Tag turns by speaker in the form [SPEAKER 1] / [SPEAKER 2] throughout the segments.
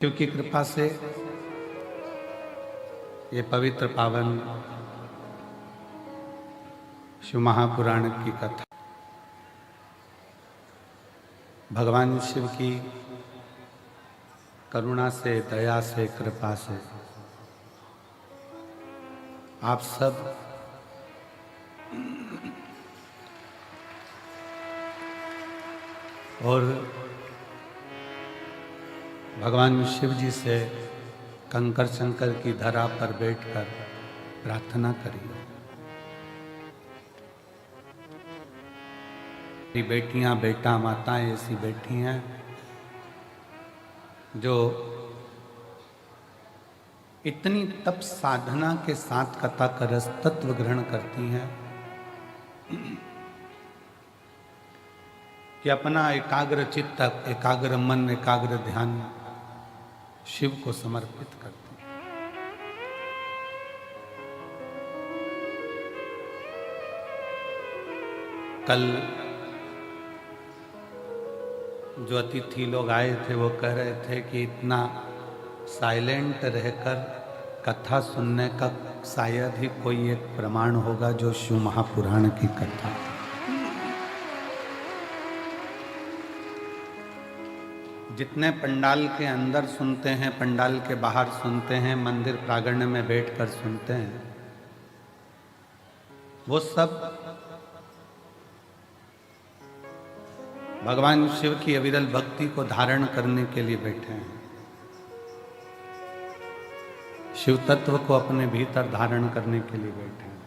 [SPEAKER 1] शिव की कृपा से ये पवित्र पावन शिव महापुराण की कथा भगवान शिव की करुणा से, दया से, कृपा से आप सब और भगवान शिव जी से कंकर शंकर की धरा पर बैठकर प्रार्थना करिए। मेरी बेटियां, बेटा, माताएं ऐसी बैठी हैं जो इतनी तप साधना के साथ कथा का रस तत्व ग्रहण करती हैं कि अपना एकाग्र चित्त, एकाग्र मन, एकाग्र ध्यान शिव को समर्पित करते हैं। कल जो अतिथि लोग आए थे वो कह रहे थे कि इतना साइलेंट रहकर कथा सुनने का शायद ही कोई एक प्रमाण होगा जो शिव महापुराण की कथा। जितने पंडाल के अंदर सुनते हैं, पंडाल के बाहर सुनते हैं, मंदिर प्रांगण में बैठकर सुनते हैं, वो सब भगवान शिव की अविरल भक्ति को धारण करने के लिए बैठे हैं, शिव तत्व को अपने भीतर धारण करने के लिए बैठे हैं।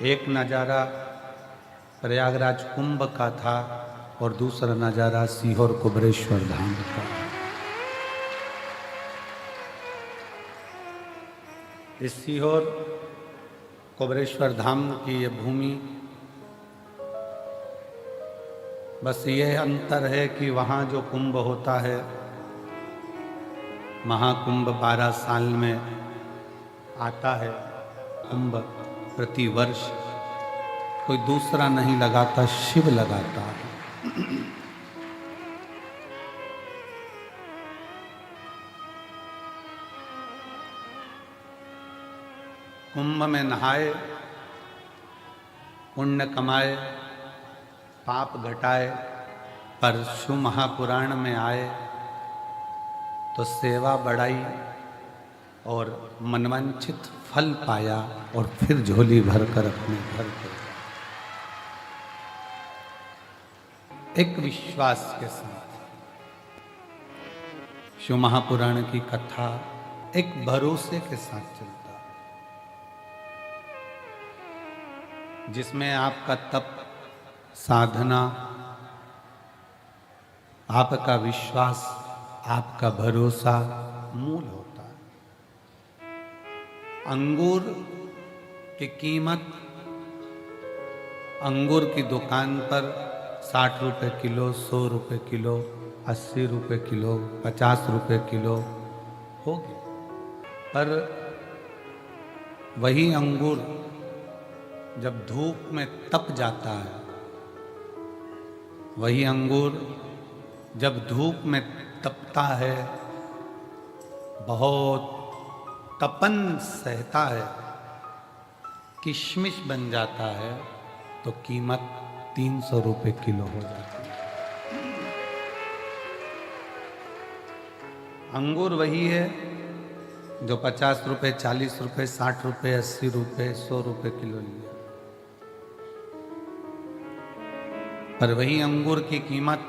[SPEAKER 1] एक नजारा प्रयागराज कुंभ का था और दूसरा नजारा सीहोर कुबरेश्वर धाम का। इस सीहोर कुबरेश्वर धाम की ये भूमि, बस ये अंतर है कि वहाँ जो कुंभ होता है, महाकुंभ 12 साल में आता है, कुंभ प्रति वर्ष कोई दूसरा नहीं लगाता, शिव लगाता है। कुंभ में नहाए, पुण्य कमाए, पाप घटाए, पर शिव महापुराण में आए तो सेवा बढ़ाई और मनवांछित फल पाया और फिर झोली भरकर अपने घर को एक विश्वास के साथ शिव महापुराण की कथा एक भरोसे के साथ चलता है, जिसमें आपका तप, साधना, आपका विश्वास, आपका भरोसा मूल होता है। अंगूर की कीमत अंगूर की दुकान पर 60 रुपये किलो, 100 रुपये किलो, 80 रुपये किलो, 50 रुपये किलो होगी, पर वही अंगूर जब धूप में तप जाता है, वही अंगूर जब धूप में तपता है, बहुत तपन सहता है, किशमिश बन जाता है, तो कीमत 300 रुपये किलो हो जाती है। अंगूर वही है जो 50 रुपये, 40 रुपये, 60 रुपये, 80 रुपये, 100 रुपये किलो लिया, पर वही अंगूर की कीमत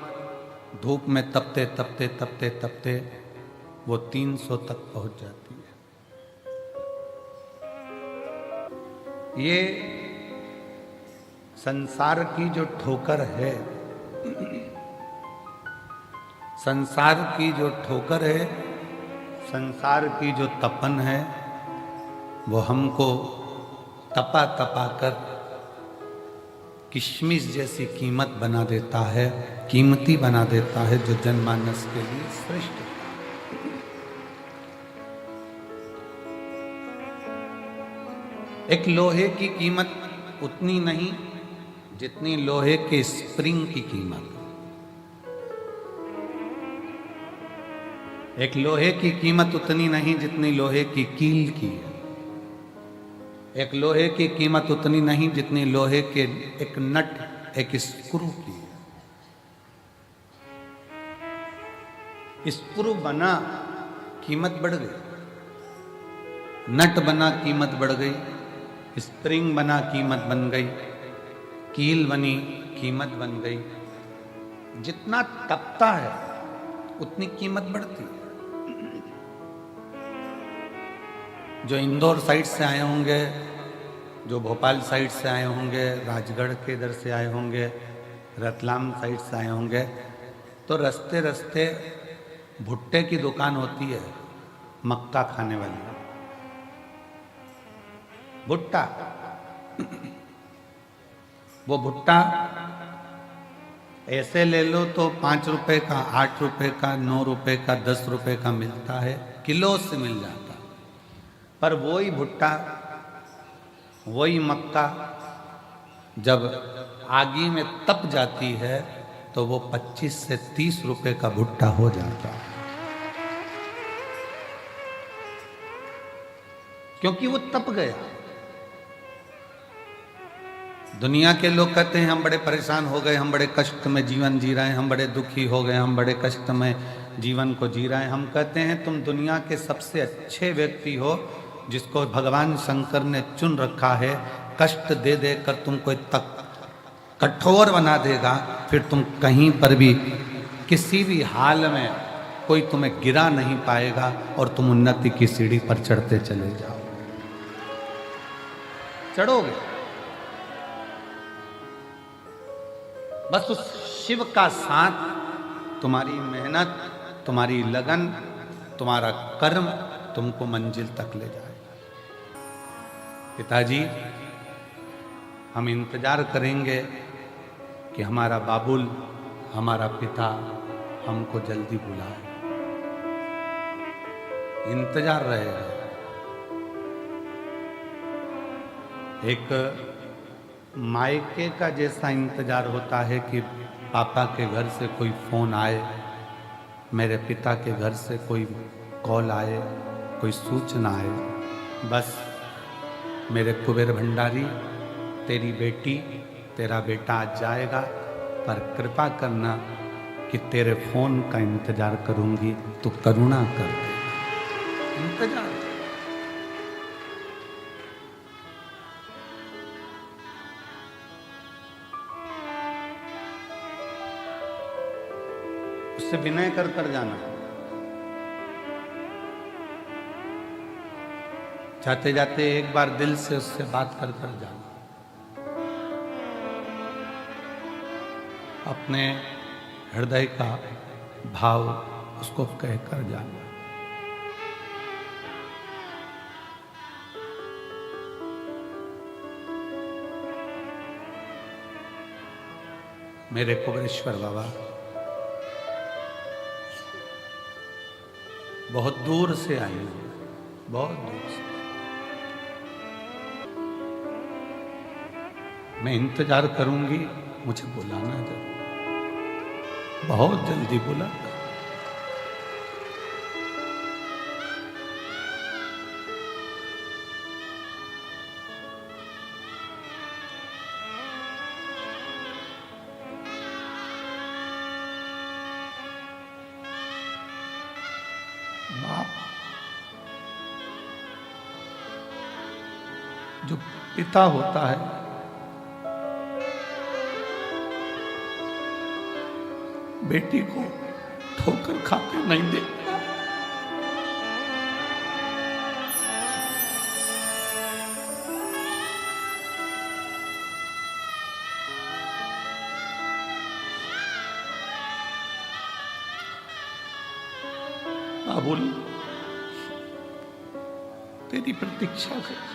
[SPEAKER 1] धूप में तपते तपते तपते तपते वो 300 तक पहुंच जाती है। ये संसार की जो ठोकर है, संसार की जो ठोकर है, संसार की जो तपन है, वो हमको तपा तपा कर किशमिश जैसी कीमत बना देता है, कीमती बना देता है, जो जनमानस के लिए श्रेष्ठ है। एक लोहे की कीमत उतनी नहीं जितनी लोहे के स्प्रिंग की कीमत। एक लोहे की कीमत उतनी नहीं जितनी लोहे की कील की है। एक लोहे की कीमत उतनी नहीं जितनी लोहे के एक नट, एक स्क्रू की है। स्क्रू बना, कीमत बढ़ गई। नट बना, कीमत बढ़ गई। स्प्रिंग बना, कीमत बन गई। कील बनी, कीमत बन गई। जितना तपता है उतनी कीमत बढ़ती है। जो इंदौर साइड से आए होंगे, जो भोपाल साइड से आए होंगे, राजगढ़ के इधर से आए होंगे, रतलाम साइड से आए होंगे, तो रास्ते रास्ते भुट्टे की दुकान होती है, मक्का खाने वाली भुट्टा। वो भुट्टा ऐसे ले लो तो 5 रुपए का, 8 रुपए का, 9 रुपए का, 10 रुपए का मिलता है, किलो से मिल जाता। पर वही भुट्टा, वही मक्का जब आगी में तप जाती है तो वो 25 से 30 रुपए का भुट्टा हो जाता है, क्योंकि वो तप गया। दुनिया के लोग कहते हैं हम बड़े परेशान हो गए, हम बड़े कष्ट में जीवन जी रहे हैं, हम बड़े दुखी हो गए, हम बड़े कष्ट में जीवन को जी रहे हैं। हम कहते हैं तुम दुनिया के सबसे अच्छे व्यक्ति हो, जिसको भगवान शंकर ने चुन रखा है। कष्ट दे देकर तुमको तक कठोर बना देगा, फिर तुम कहीं पर भी किसी भी हाल में कोई तुम्हें गिरा नहीं पाएगा और तुम उन्नति की सीढ़ी पर चढ़ते चले जाओ। चढ़ोगे, बस उस शिव का साथ, तुम्हारी मेहनत, तुम्हारी लगन, तुम्हारा कर्म तुमको मंजिल तक ले जाएगा। पिताजी, हम इंतजार करेंगे कि हमारा बाबुल, हमारा पिता हमको जल्दी बुलाए। इंतजार रहेगा। एक मायके का जैसा इंतजार होता है कि पापा के घर से कोई फोन आए, मेरे पिता के घर से कोई कॉल आए, कोई सूचना आए। बस मेरे कुबेर भंडारी, तेरी बेटी, तेरा बेटा आज जाएगा, पर कृपा करना कि तेरे फोन का इंतजार करूंगी, तू करुणा कर दे। इंतजार। उससे विनय कर कर जाना। जाते जाते एक बार दिल से उससे बात कर कर जाना। अपने हृदय का भाव उसको कहकर जाना। मेरे कुबेरेश्वर बाबा बहुत दूर से आई हूं, बहुत दूर से। मैं इंतजार करूंगी, मुझे बुलाना जरूर, बहुत जल्दी बुलाना। जो पिता होता है, बेटी को ठोकर खाते नहीं देखता। बाबुल, तेरी प्रतीक्षा कर,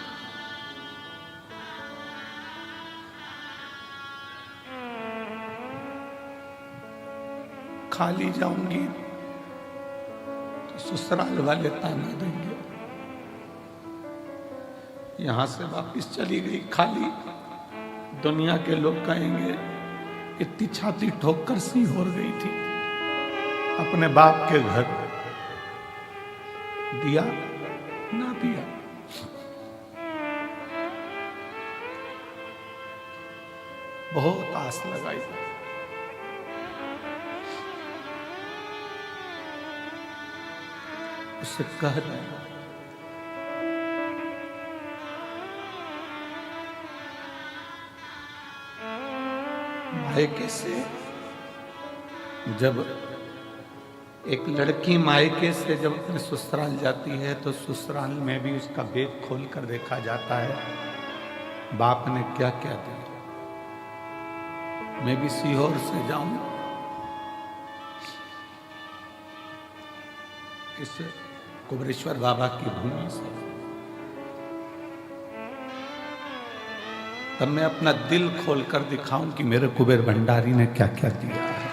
[SPEAKER 1] खाली जाऊंगी तो ससुराल वाले ताना देंगे। यहां से वापिस चली गई खाली, दुनिया के लोग कहेंगे इतनी छाती ठोक कर सी हो गई थी अपने बाप के घर, दिया ना दिया। बहुत आस लगाई, उससे कह रहे हैं मायके से, जब एक लड़की मायके से जब अपने ससुराल जाती है तो ससुराल में भी उसका बेग खोल कर देखा जाता है बाप ने क्या क्या दिया। मैं भी सीहोर से जाऊं इस कुबरेश्वर बाबा की भूमि से, तब मैं अपना दिल खोलकर दिखाऊं कि मेरे कुबेर भंडारी ने क्या क्या दिया है।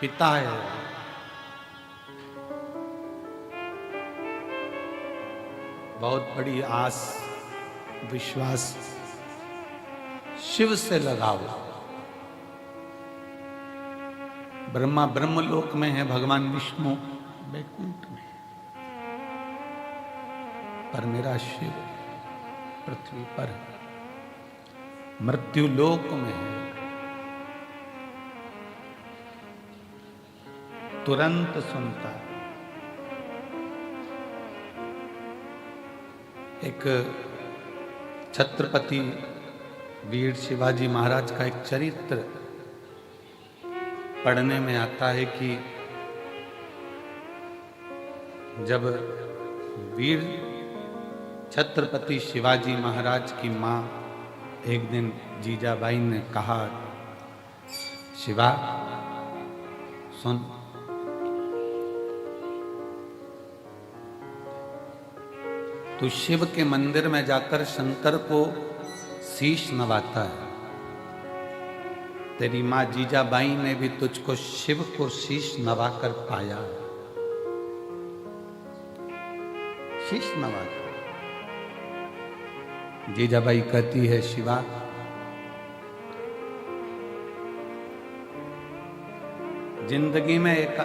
[SPEAKER 1] पिता है, बहुत बड़ी आस विश्वास शिव से लगाओ। ब्रह्मा ब्रह्मलोक में है, भगवान विष्णु वैकुंठ में, पर मेरा शिव पृथ्वी पर मृत्यु लोक में है। तुरंत सुनता है। एक छत्रपति वीर शिवाजी महाराज का एक चरित्र पढ़ने में आता है कि जब वीर छत्रपति शिवाजी महाराज की मां एक दिन जीजाबाई ने कहा, शिवा सुन, तू शिव के मंदिर में जाकर शंकर को शीश नवाता है। तेरी मां जीजाबाई ने भी तुझको शिव को शीश नवाकर पाया है। शीश नवाकर जीजाबाई कहती है, शिवा जिंदगी में एक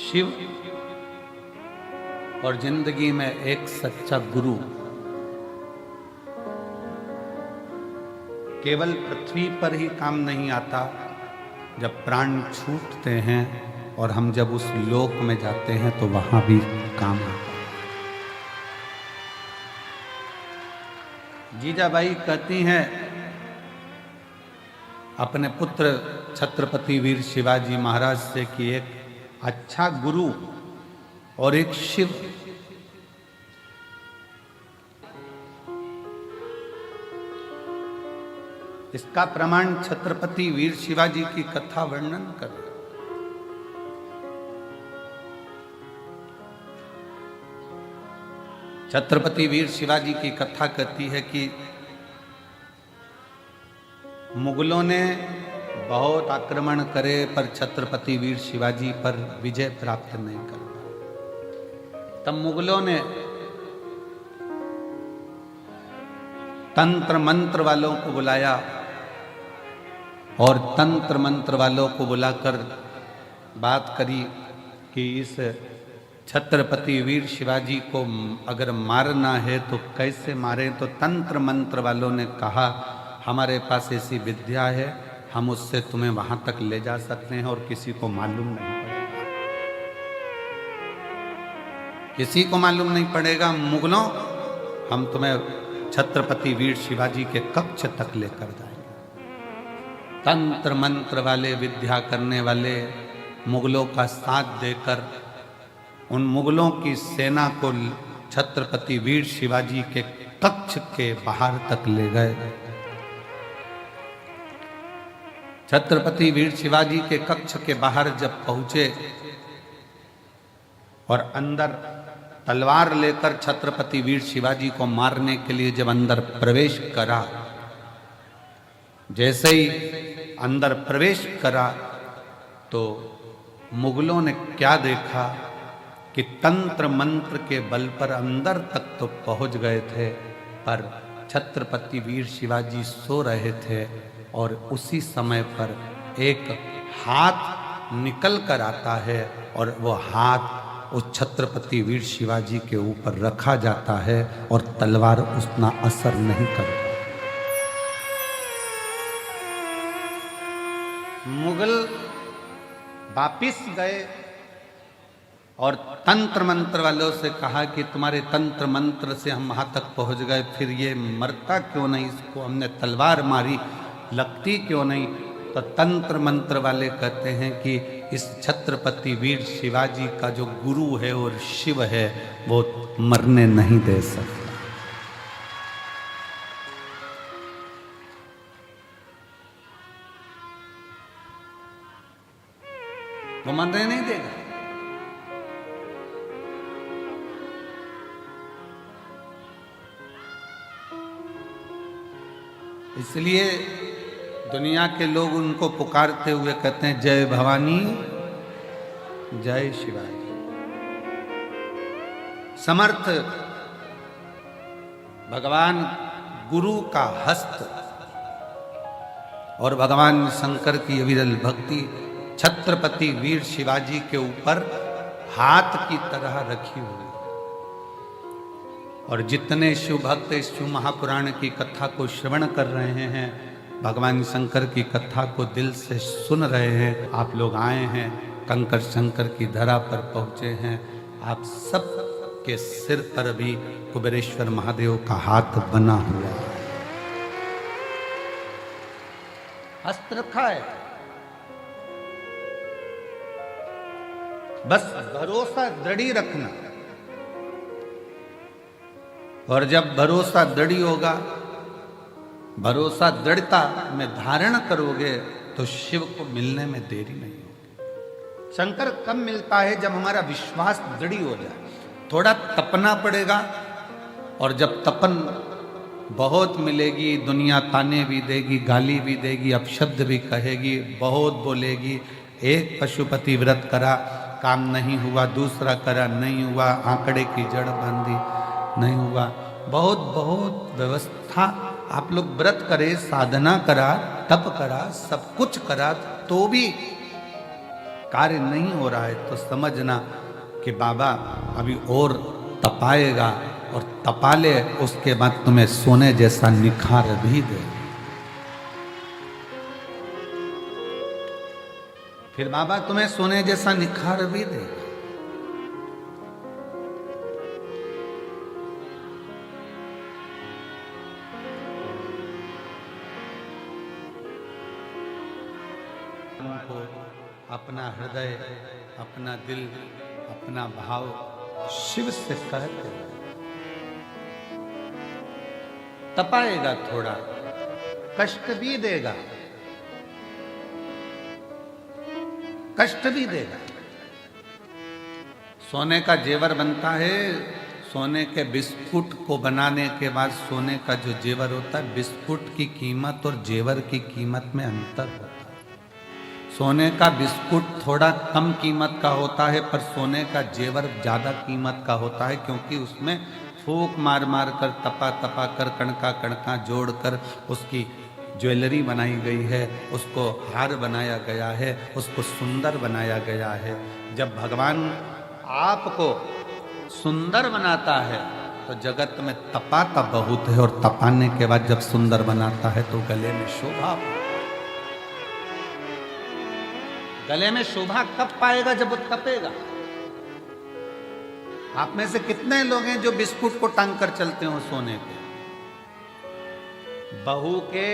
[SPEAKER 1] शिव और जिंदगी में एक सच्चा गुरु केवल पृथ्वी पर ही काम नहीं आता, जब प्राण छूटते हैं और हम जब उस लोक में जाते हैं तो वहां भी काम आता है। जीजाबाई कहती हैं अपने पुत्र छत्रपति वीर शिवाजी महाराज से कि एक अच्छा गुरु और एक शिव, इसका प्रमाण छत्रपति वीर शिवाजी की कथा वर्णन करें। छत्रपति वीर शिवाजी की कथा कहती है कि मुगलों ने बहुत आक्रमण करे पर छत्रपति वीर शिवाजी पर विजय प्राप्त नहीं कर पाए। तब मुगलों ने तंत्र मंत्र वालों को बुलाया और तंत्र मंत्र वालों को बुलाकर बात करी कि इस छत्रपति वीर शिवाजी को अगर मारना है तो कैसे मारें। तो तंत्र मंत्र वालों ने कहा, हमारे पास ऐसी विद्या है, हम उससे तुम्हें वहां तक ले जा सकते हैं और किसी को मालूम नहीं पड़ेगा। किसी को मालूम नहीं पड़ेगा। मुगलों, हम तुम्हें छत्रपति वीर शिवाजी के कक्ष तक लेकर जाएंगे। तंत्र मंत्र वाले, विद्या करने वाले मुगलों का साथ देकर उन मुगलों की सेना को छत्रपति वीर शिवाजी के कक्ष के बाहर तक ले गए। छत्रपति वीर शिवाजी के कक्ष के बाहर जब पहुंचे और अंदर तलवार लेकर छत्रपति वीर शिवाजी को मारने के लिए जब अंदर प्रवेश करा, जैसे ही अंदर प्रवेश करा तो मुगलों ने क्या देखा कि तंत्र मंत्र के बल पर अंदर तक तो पहुंच गए थे, पर छत्रपति वीर शिवाजी सो रहे थे और उसी समय पर एक हाथ निकल कर आता है और वो हाथ उस छत्रपति वीर शिवाजी के ऊपर रखा जाता है और तलवार उतना असर नहीं करता। मुगल वापिस गए और तंत्र मंत्र वालों से कहा कि तुम्हारे तंत्र मंत्र से हम वहां तक पहुंच गए, फिर ये मरता क्यों नहीं, इसको हमने तलवार मारी लगती क्यों नहीं। तो तंत्र मंत्र वाले कहते हैं कि इस छत्रपति वीर शिवाजी का जो गुरु है और शिव है वो मरने नहीं दे सकता। वो मरने नहीं देगा। इसलिए दुनिया के लोग उनको पुकारते हुए कहते हैं जय भवानी जय शिवाजी। समर्थ भगवान गुरु का हस्त और भगवान शंकर की अविरल भक्ति छत्रपति वीर शिवाजी के ऊपर हाथ की तरह रखी हुई। और जितने शिव भक्त इस शिव महापुराण की कथा को श्रवण कर रहे हैं, भगवान शंकर की कथा को दिल से सुन रहे हैं, आप लोग आए हैं कंकर शंकर की धरा पर पहुंचे हैं, आप सब के सिर पर भी कुबेरेश्वर महादेव का हाथ बना हुआ है, हस्त रखा है। बस भरोसा दृढ़ रखना, और जब भरोसा दृढ़ होगा, भरोसा दृढ़ता में धारण करोगे तो शिव को मिलने में देरी नहीं होगी। शंकर कब मिलता है? जब हमारा विश्वास दृढ़ हो जाए। थोड़ा तपना पड़ेगा, और जब तपन बहुत मिलेगी, दुनिया ताने भी देगी, गाली भी देगी, अपशब्द भी कहेगी, बहुत बोलेगी। एक पशुपति व्रत करा, काम नहीं हुआ, दूसरा करा, नहीं हुआ, आंकड़े की जड़ बांधी, नहीं हुआ, बहुत बहुत व्यवस्था। आप लोग व्रत करे, साधना करा, तप करा, सब कुछ करा, तो भी कार्य नहीं हो रहा है, तो समझना कि बाबा अभी और तपाएगा, और तपा ले, उसके बाद तुम्हें सोने जैसा निखार भी दे। फिर बाबा तुम्हें सोने जैसा निखार भी देगा। अपना हृदय, अपना दिल, अपना भाव शिव से कहते हैं। तपाएगा, थोड़ा कष्ट भी देगा, कष्ट भी देगा। सोने का जेवर बनता है, सोने के बिस्कुट को बनाने के बाद सोने का जो जेवर होता है, बिस्कुट की कीमत और जेवर की कीमत में अंतर होता है। सोने का बिस्कुट थोड़ा कम कीमत का होता है, पर सोने का जेवर ज़्यादा कीमत का होता है, क्योंकि उसमें फूंक मार मार कर, तपा तपा कर, कणका कणका जोड़ कर उसकी ज्वेलरी बनाई गई है, उसको हार बनाया गया है, उसको सुंदर बनाया गया है। जब भगवान आपको सुंदर बनाता है तो जगत में तपाता बहुत है, और तपाने के बाद जब सुंदर बनाता है तो गले में शोभा। गले में शोभा कब पाएगा? जब वो तपेगा। आप में से कितने लोग हैं जो बिस्कुट को टांग कर चलते हो सोने पे? बहू के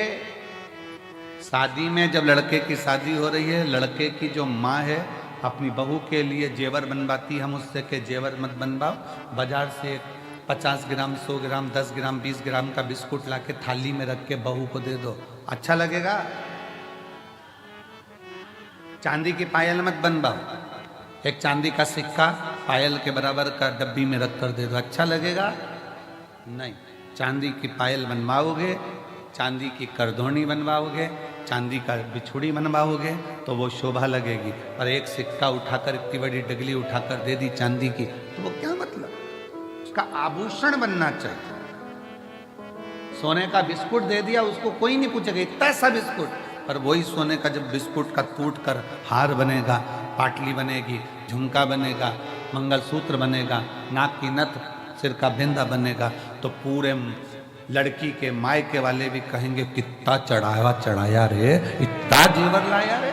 [SPEAKER 1] शादी में, जब लड़के की शादी हो रही है, लड़के की जो माँ है अपनी बहू के लिए जेवर बनवाती, हम उससे के जेवर मत बनवाओ, बाजार से 50 ग्राम, 100 ग्राम, 10 ग्राम, 20 ग्राम का बिस्कुट लाके थाली में रख के बहू को दे दो, अच्छा लगेगा? चांदी की पायल मत बनवाओ, एक चांदी का सिक्का पायल के बराबर का डब्बी में रख कर दे दो, अच्छा लगेगा? नहीं। चांदी की पायल बनवाओगे, चांदी की करधोनी बनवाओगे, चांदी का बिछुड़ी बनवाओगे तो वो शोभा लगेगी, और एक सिक्का उठाकर इतनी बड़ी डगली उठाकर दे दी चांदी की तो वो क्या मतलब? उसका आभूषण बनना चाहिए। सोने का बिस्कुट दे दिया, उसको कोई नहीं पूछेगा इतना सा बिस्कुट, पर वही सोने का जब बिस्कुट का टूट कर हार बनेगा, पाटली बनेगी, झुमका बनेगा, मंगलसूत्र बनेगा, नाक की नथ, सिर का बिंदा बनेगा, तो पूरे लड़की के मायके वाले भी कहेंगे कितना चढ़ाया रे, इतना जेवर लाया रे,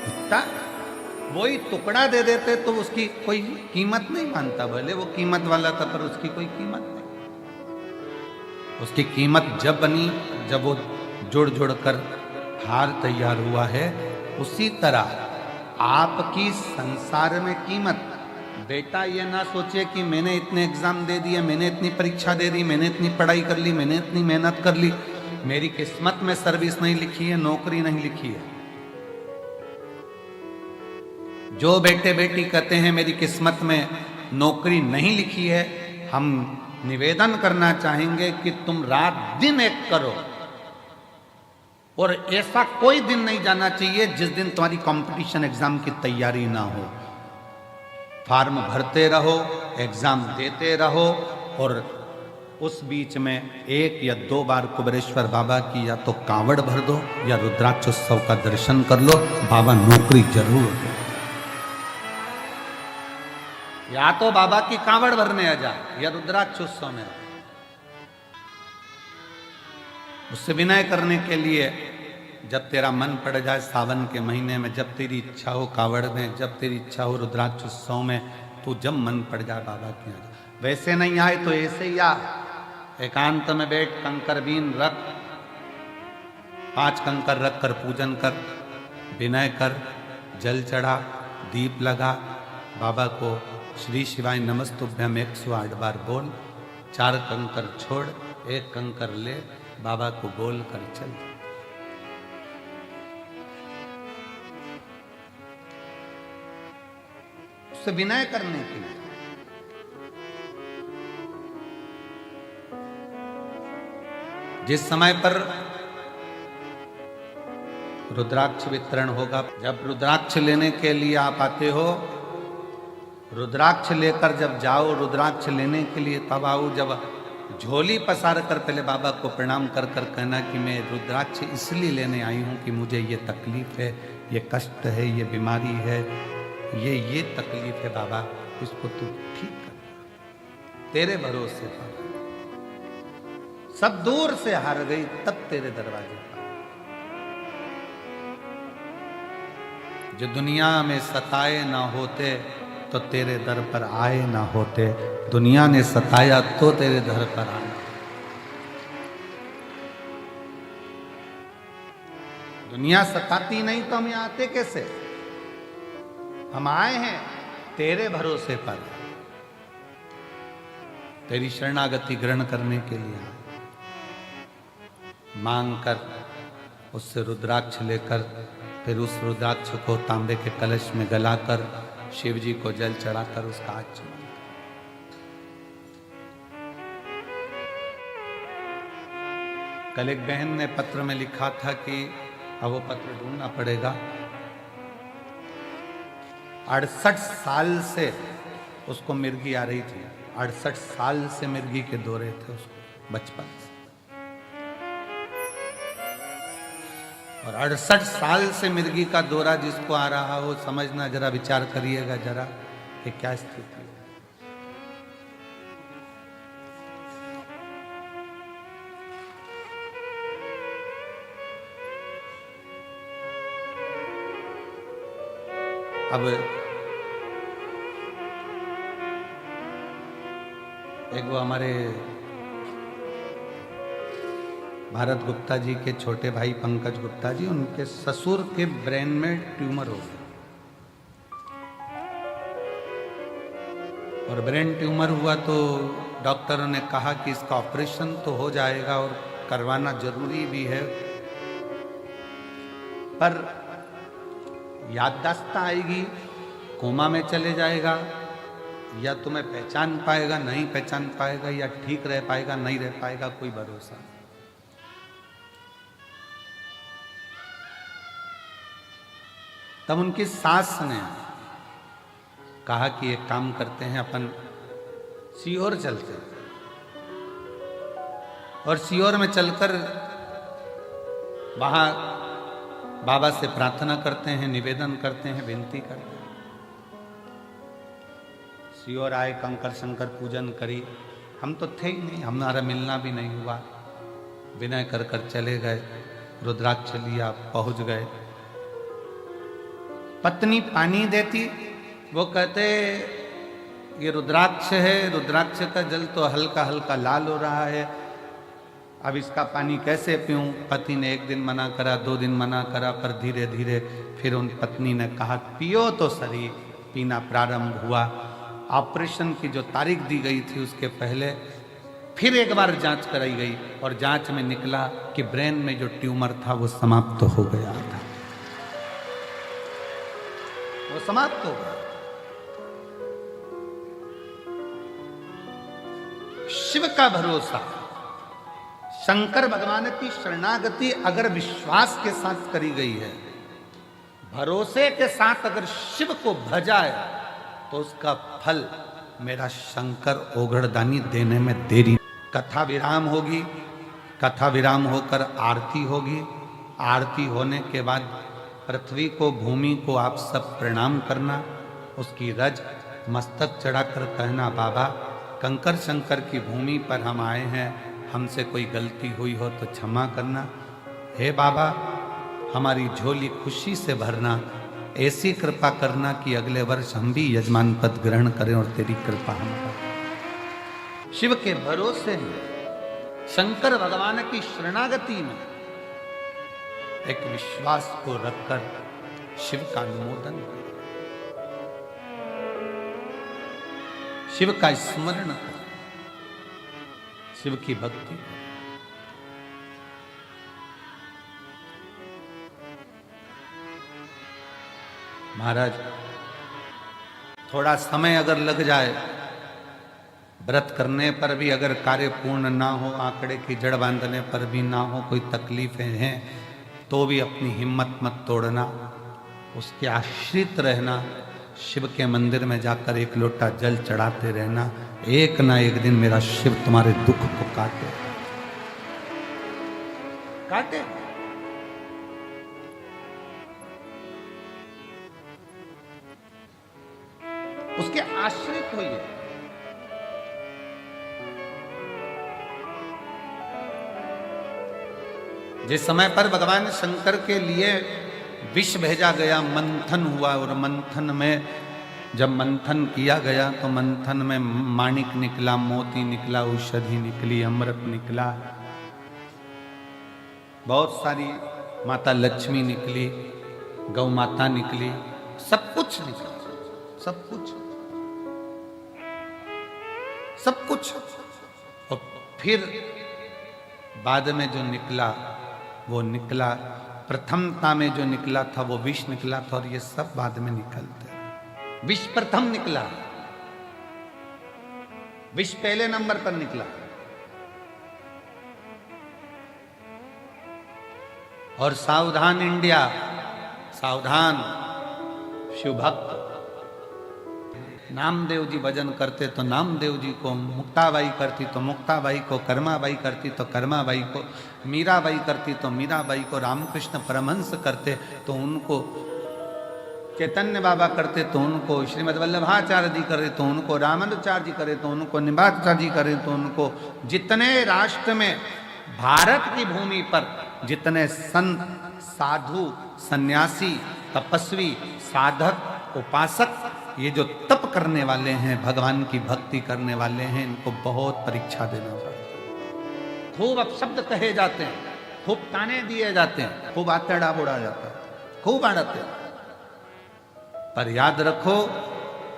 [SPEAKER 1] इतना। वही टुकड़ा दे देते तो उसकी कोई कीमत नहीं मानता, भले वो कीमत वाला था पर उसकी कोई कीमत नहीं। उसकी कीमत जब बनी जब वो जुड़ जुड़ कर हार तैयार हुआ है। उसी तरह आपकी संसार में कीमत, बेटा ये ना सोचे कि मैंने इतने एग्जाम दे दिए, मैंने इतनी परीक्षा दे दी, मैंने इतनी पढ़ाई कर ली, मैंने इतनी मेहनत कर ली, मेरी किस्मत में सर्विस नहीं लिखी है, नौकरी नहीं लिखी है। जो बेटे बेटी कहते हैं मेरी किस्मत में नौकरी नहीं लिखी है, हम निवेदन करना चाहेंगे कि तुम रात दिन एक करो, और ऐसा कोई दिन नहीं जाना चाहिए जिस दिन तुम्हारी कंपटीशन एग्जाम की तैयारी ना हो। फॉर्म भरते रहो, एग्जाम देते रहो, और उस बीच में 1 या 2 बार कुबेरेश्वर बाबा की या तो कांवड़ भर दो या रुद्राक्षोत्सव का दर्शन कर लो, बाबा नौकरी जरूर दो। या तो बाबा की कांवड़ भरने आ जा या रुद्राक्षोत्सव में। उससे विनय करने के लिए जब तेरा मन पड़ जाए सावन के महीने में, जब तेरी इच्छा हो कांवड़ में, जब तेरी इच्छा हो रुद्राक्षोत्सव में, तू जब मन पड़ जाए बाबा के यहाँ। वैसे नहीं आए तो ऐसे ही आ, एकांत में बैठ, कंकर बीन रख, 5 कंकर रख कर पूजन कर, विनय कर, जल चढ़ा, दीप लगा, बाबा को श्री शिवाय नमस्तुभ्यम 108 बार बोल, 4 कंकर छोड़, 1 कंकर ले, बाबा को बोल कर चल। उससे विनय करने के लिए। जिस समय पर रुद्राक्ष वितरण होगा, जब रुद्राक्ष लेने के लिए आप आते हो, रुद्राक्ष लेकर जब जाओ, रुद्राक्ष लेने के लिए तब आओ जब झोली पसार कर पहले बाबा को प्रणाम कर कर कहना कि मैं रुद्राक्ष इसलिए लेने आई हूँ कि मुझे ये तकलीफ है, ये कष्ट है, ये बीमारी है, ये तकलीफ है बाबा, इसको तू ठीक कर, तेरे भरोसे पर। सब दूर से हार गई तब तेरे दरवाजे पर। जो दुनिया में सताए ना होते तो तेरे दर पर आए ना होते, दुनिया ने सताया तो तेरे दर पर आए। दुनिया सताती नहीं तो हम यहाँ आते कैसे? हम आए हैं तेरे भरोसे पर, तेरी शरणागति ग्रहण करने के लिए आए। मांग कर उससे रुद्राक्ष लेकर, फिर उस रुद्राक्ष को तांबे के कलश में गलाकर शिव जी को जल चढ़ाकर उसका आचमन। कल एक बहन ने पत्र में लिखा था कि अब वो पत्र ढूंढना पड़ेगा, 68 साल से उसको मिर्गी आ रही थी, 68 साल से मिर्गी के दौरे थे उसको बचपन से, और 68 साल से मिर्गी का दौरा जिसको आ रहा हो, समझना, जरा विचार करिएगा जरा कि क्या स्थिति है। अब एक वो हमारे भारत गुप्ता जी के छोटे भाई पंकज गुप्ता जी, उनके ससुर के ब्रेन में ट्यूमर हो गया, और ब्रेन ट्यूमर हुआ तो डॉक्टरों ने कहा कि इसका ऑपरेशन तो हो जाएगा और करवाना जरूरी भी है, पर याददाश्त आएगी, कोमा में चले जाएगा, या तुम्हें पहचान पाएगा, नहीं पहचान पाएगा, या ठीक रह पाएगा, नहीं रह पाएगा, कोई भरोसा नहीं। तब उनकी सास ने कहा कि एक काम करते हैं, अपन सीहोर चलते हैं और सीहोर में चलकर वहां बाबा से प्रार्थना करते हैं, निवेदन करते हैं, विनती करते हैं। सीहोर आए, कंकर शंकर पूजन करी। हम तो थे ही नहीं, हमारा मिलना भी नहीं हुआ। विनय कर कर चले गए, रुद्राक्ष लिया, पहुंच गए। पत्नी पानी देती, वो कहते ये रुद्राक्ष है, रुद्राक्ष का जल तो हल्का हल्का लाल हो रहा है, अब इसका पानी कैसे पीऊं। पति ने एक दिन मना करा, 2 दिन मना करा, पर धीरे धीरे फिर उन पत्नी ने कहा पियो तो सही। पीना प्रारंभ हुआ। ऑपरेशन की जो तारीख दी गई थी उसके पहले फिर एक बार जांच कराई गई और जांच में निकला कि ब्रेन में जो ट्यूमर था वो समाप्त हो गया था, वो समाप्त हो गया। शिव का भरोसा, शंकर भगवान की शरणागति अगर विश्वास के साथ करी गई है, भरोसे के साथ अगर शिव को भजाए तो उसका फल मेरा शंकर ओघड़दानी देने में देरी। कथा विराम होगी, कथा विराम होकर आरती होगी। आरती होने के बाद पृथ्वी को, भूमि को आप सब प्रणाम करना, उसकी रज मस्तक चढ़ाकर कहना बाबा कंकर शंकर की भूमि पर हम आए हैं, हमसे कोई गलती हुई हो तो क्षमा करना। हे बाबा हमारी झोली खुशी से भरना, ऐसी कृपा करना कि अगले वर्ष हम भी यजमान पद ग्रहण करें और तेरी कृपा हम करें। शिव के भरोसे में, शंकर भगवान की शरणागति में एक विश्वास को रखकर शिव का अनुमोदन करें, शिव का स्मरण करें, शिव की भक्ति। महाराज थोड़ा समय अगर लग जाए, व्रत करने पर भी अगर कार्य पूर्ण ना हो, आंकड़े की जड़ बांधने पर भी ना हो, कोई तकलीफें हैं तो भी अपनी हिम्मत मत तोड़ना, उसके आश्रित रहना, शिव के मंदिर में जाकर एक लोटा जल चढ़ाते रहना। एक ना एक दिन मेरा शिव तुम्हारे दुख को काटे काटे। उसके आश्रित होइए। जिस समय पर भगवान शंकर के लिए विष भेजा गया, मंथन हुआ, और मंथन में जब मंथन किया गया तो मंथन में माणिक निकला, मोती निकला, औषधि निकली, अमृत निकला, बहुत सारी माता लक्ष्मी निकली, गौ माता निकली, सब कुछ निकला, सब कुछ सब कुछ। और फिर बाद में जो निकला वो निकला, प्रथमता में जो निकला था वो विष निकला था, और ये सब बाद में निकलते। विष प्रथम निकला, विष पहले नंबर पर निकला। और सावधान इंडिया, सावधान शिव भक्त। नामदेव जी भजन करते तो नामदेव जी को, मुक्ताबाई करती तो मुक्ताबाई को, कर्माबाई करती तो कर्माबाई को, मीराबाई करती तो मीराबाई को, रामकृष्ण परमहंस करते तो उनको, चैतन्य बाबा करते तो उनको, श्रीमद वल्लभाचार्य जी करे तो उनको, रामानुजाचार्य जी करे तो उनको, निम्बाचार्य जी करे तो उनको। जितने राष्ट्र में, भारत की भूमि पर जितने संत, साधु, सन्यासी, तपस्वी, साधक, उपासक, ये जो तप करने वाले हैं, भगवान की भक्ति करने वाले हैं, इनको बहुत परीक्षा देना पड़ता है। खूब अपशब्द कहे जाते हैं, खूब ताने दिए जाते हैं, खूब आतेड़ा बोड़ा जाता है, खूब आड़ते। पर याद रखो,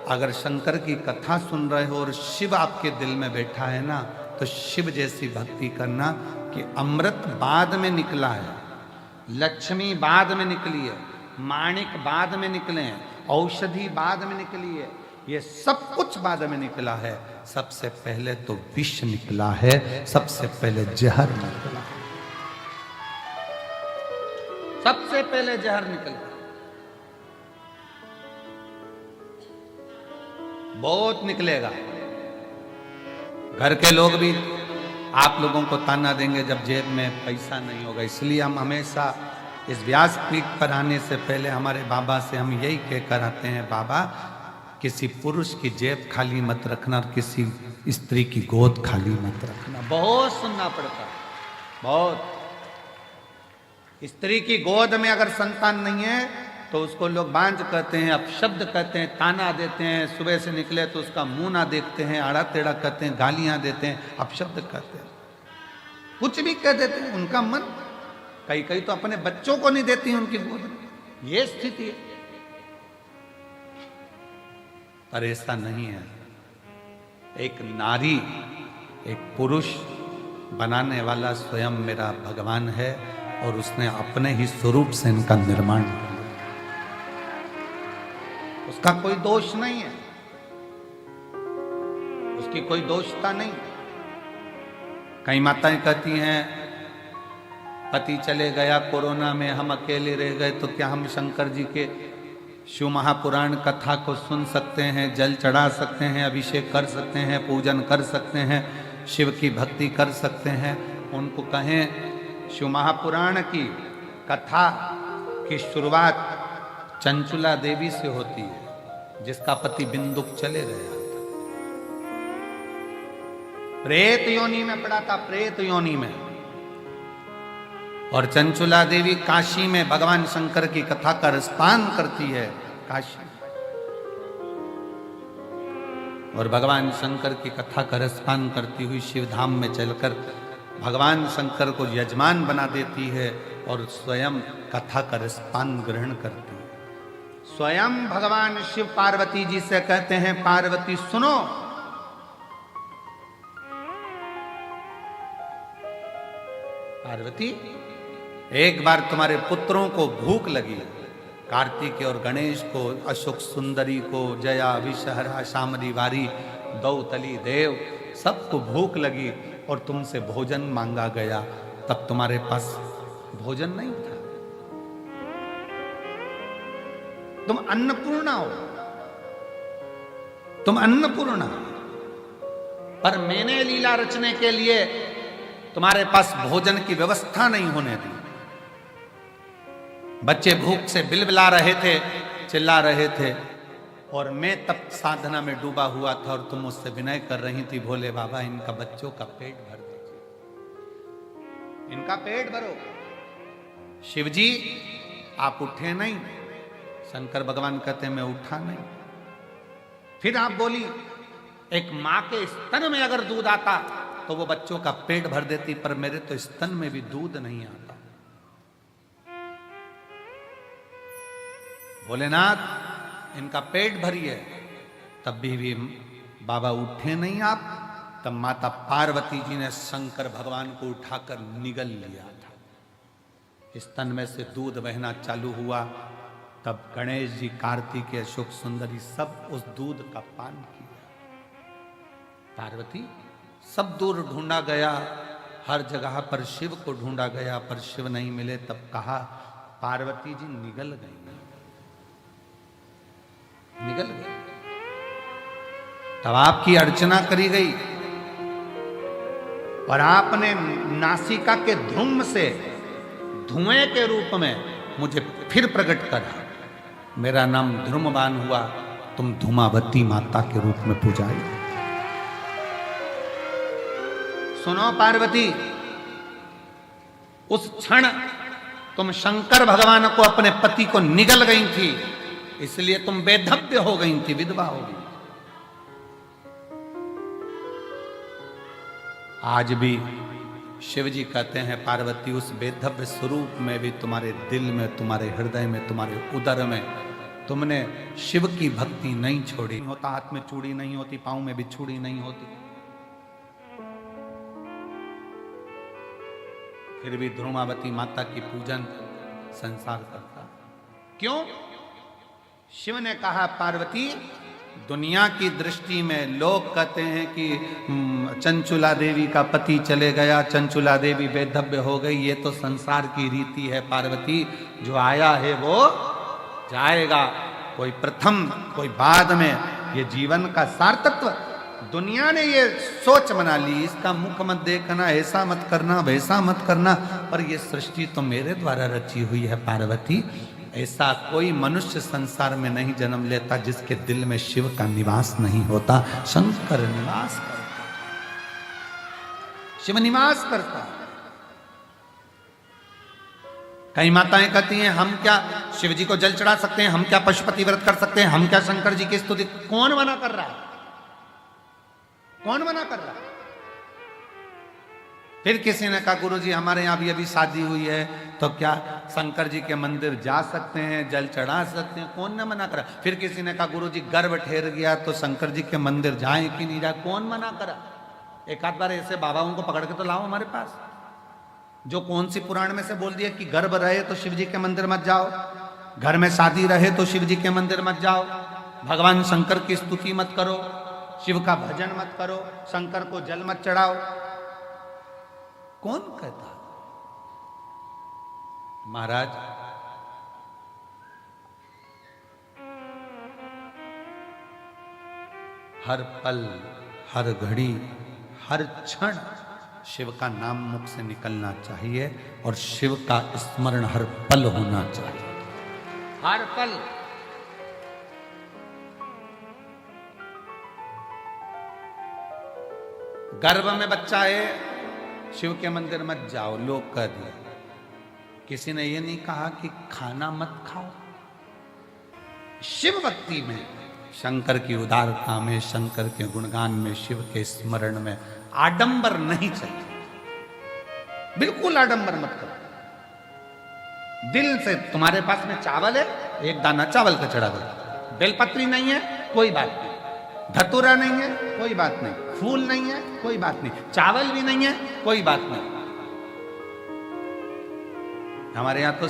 [SPEAKER 1] अगर शंकर की कथा सुन रहे हो और शिव आपके दिल में बैठा है ना, तो शिव जैसी भक्ति करना कि अमृत बाद में निकला है, लक्ष्मी बाद में निकली है, माणिक बाद में निकले हैं, औषधि बाद में निकली है, ये सब कुछ बाद में निकला है। सबसे पहले तो विष निकला है, सबसे पहले जहर निकला, सबसे पहले जहर निकला। बहुत निकलेगा। घर के लोग भी आप लोगों को ताना देंगे जब जेब में पैसा नहीं होगा। इसलिए हम हमेशा इस व्यासपीठ पर आने से पहले हमारे बाबा से हम यही कहकर आते हैं, बाबा किसी पुरुष की जेब खाली मत रखना और किसी स्त्री की गोद खाली मत रखना। बहुत सुनना पड़ता, बहुत। स्त्री की गोद में अगर संतान नहीं है तो उसको लोग बांझ कहते हैं, अपशब्द कहते हैं, ताना देते हैं। सुबह से निकले तो उसका मुंह ना देखते हैं, आड़ा टेढ़ा कहते हैं, गालियां देते हैं, अपशब्द कहते हैं, कुछ भी कह देते हैं। उनका मन कई कई तो अपने बच्चों को नहीं देती उनकी गोद में। ये स्थिति है। पर ऐसा नहीं है। एक नारी, एक पुरुष बनाने वाला स्वयं मेरा भगवान है और उसने अपने ही स्वरूप से इनका निर्माण किया। उसका कोई दोष नहीं है, उसकी कोई दोषता नहीं। कई माताएं कहती हैं पति चले गया कोरोना में, हम अकेले रह गए, तो क्या हम शंकर जी के शिव महापुराण कथा को सुन सकते हैं, जल चढ़ा सकते हैं, अभिषेक कर सकते हैं, पूजन कर सकते हैं, शिव की भक्ति कर सकते हैं? उनको कहें शिव महापुराण की कथा की शुरुआत चंचुला देवी से होती है, जिसका पति बिंदुक चले गया था, प्रेत योनि में पड़ा था, प्रेत योनि में। और चंचुला देवी काशी में भगवान शंकर की कथा का रसपान करती है, काशी। और भगवान शंकर की कथा का रसपान करती हुई शिवधाम में चलकर भगवान शंकर को यजमान बना देती है और स्वयं कथा का रसपान ग्रहण करती है। स्वयं भगवान शिव पार्वती जी से कहते हैं, पार्वती सुनो, पार्वती एक बार तुम्हारे पुत्रों को भूख लगी, कार्तिक और गणेश को, अशोक सुंदरी को, जया विषहरा शामरी वारी, दौतली देव, सबको भूख लगी और तुमसे भोजन मांगा गया, तब तुम्हारे पास भोजन नहीं था। तुम अन्नपूर्णा हो, तुम अन्नपूर्णा, पर मैंने लीला रचने के लिए तुम्हारे पास भोजन की व्यवस्था नहीं होने दी। बच्चे भूख से बिलबिला रहे थे, चिल्ला रहे थे, और मैं तब साधना में डूबा हुआ था और तुम मुझसे विनय कर रही थी, भोले बाबा इनका बच्चों का पेट भर दीजिए, इनका पेट भरो। शिवजी आप उठे नहीं, शंकर भगवान कहते मैं उठा नहीं। फिर आप बोली एक मां के स्तन में अगर दूध आता तो वो बच्चों का पेट भर देती, पर मेरे तो स्तन में भी दूध नहीं आता। भोलेनाथ इनका पेट भरिए, तब भी बाबा उठे नहीं आप। तब माता पार्वती जी ने शंकर भगवान को उठाकर निगल लिया था, स्तन में से दूध बहना चालू हुआ। तब गणेश जी, कार्तिक, अशोक सुंदरी सब उस दूध का पान किया। पार्वती सब दूर ढूंढा गया, हर जगह पर शिव को ढूंढा गया, पर शिव नहीं मिले। तब कहा पार्वती जी निगल गई, निगल गई। तब आपकी अर्चना करी गई और आपने नासिका के धूम से धुएं के रूप में मुझे फिर प्रकट करा। मेरा नाम ध्रुमवान हुआ, तुम धूमावती माता के रूप में पूजाई। सुनो पार्वती, उस क्षण तुम शंकर भगवान को, अपने पति को निगल गई थी, इसलिए तुम बेधव्य हो गई थी, विधवा हो गई। आज भी शिव जी कहते हैं पार्वती उस बेधव्य स्वरूप में भी तुम्हारे दिल में, तुम्हारे हृदय में, तुम्हारे उदर में तुमने शिव की भक्ति नहीं छोड़ी। होता हाथ में चूड़ी नहीं होती, पांव में भी चूड़ी नहीं होती, फिर भी ध्रुमावती माता की पूजन संसार करता। क्यों? शिव ने कहा पार्वती, दुनिया की दृष्टि में लोग कहते हैं कि चंचुला देवी का पति चले गया, चंचुला देवी बेधव्य हो गई, ये तो संसार की रीति है पार्वती। जो आया है वो जाएगा, कोई प्रथम कोई बाद में, ये जीवन का सार्थत्व। दुनिया ने ये सोच बना ली, इसका मुख मत देखना, ऐसा मत करना, वैसा मत करना, पर ये सृष्टि तो मेरे द्वारा रची हुई है पार्वती। ऐसा कोई मनुष्य संसार में नहीं जन्म लेता जिसके दिल में शिव का निवास नहीं होता। शंकर निवास करता, शिव निवास करता। कई माताएं कहती हैं हम क्या शिव जी को जल चढ़ा सकते हैं, हम क्या पशुपति व्रत कर सकते हैं, हम क्या शंकर जी की स्तुति। कौन मना कर रहा है? कौन मना कर रहा है? फिर किसी ने कहा गुरुजी हमारे यहां भी अभी शादी हुई है, तो क्या शंकर जी के मंदिर जा सकते हैं, जल चढ़ा सकते हैं? कौन ने मना करा? फिर किसी ने कहा गुरुजी गर्भ ठहर गया तो शंकर जी के मंदिर जाए कि नहीं जाए? कौन मना करा? एक आध बार ऐसे बाबाओं को पकड़ के तो लाओ हमारे पास, जो कौन सी पुराण में से बोल दिया कि गर्भ रहे तो शिव जी के मंदिर मत जाओ, घर में शादी रहे तो शिव जी के मंदिर मत जाओ, भगवान शंकर की स्तुति मत करो, शिव का भजन मत करो, शंकर को जल मत चढ़ाओ। कौन कहता? महाराज हर पल, हर घड़ी, हर क्षण शिव का नाम मुख से निकलना चाहिए और शिव का स्मरण हर पल होना चाहिए, हर पल। गर्भ में बच्चा है, शिव के मंदिर मत जाओ, लोग कह दिए। किसी ने यह नहीं कहा कि खाना मत खाओ। शिव भक्ति में, शंकर की उदारता में, शंकर के गुणगान में, शिव के स्मरण में आडंबर नहीं चाहिए। बिल्कुल आडंबर मत करो। दिल से, तुम्हारे पास में चावल है, एक दाना चावल का चढ़ा दो। बेलपत्री नहीं है, कोई बात नहीं। धतूरा नहीं है, कोई बात नहीं। फूल नहीं है, कोई बात नहीं। चावल भी नहीं है, कोई बात नहीं। हमारे यहां तो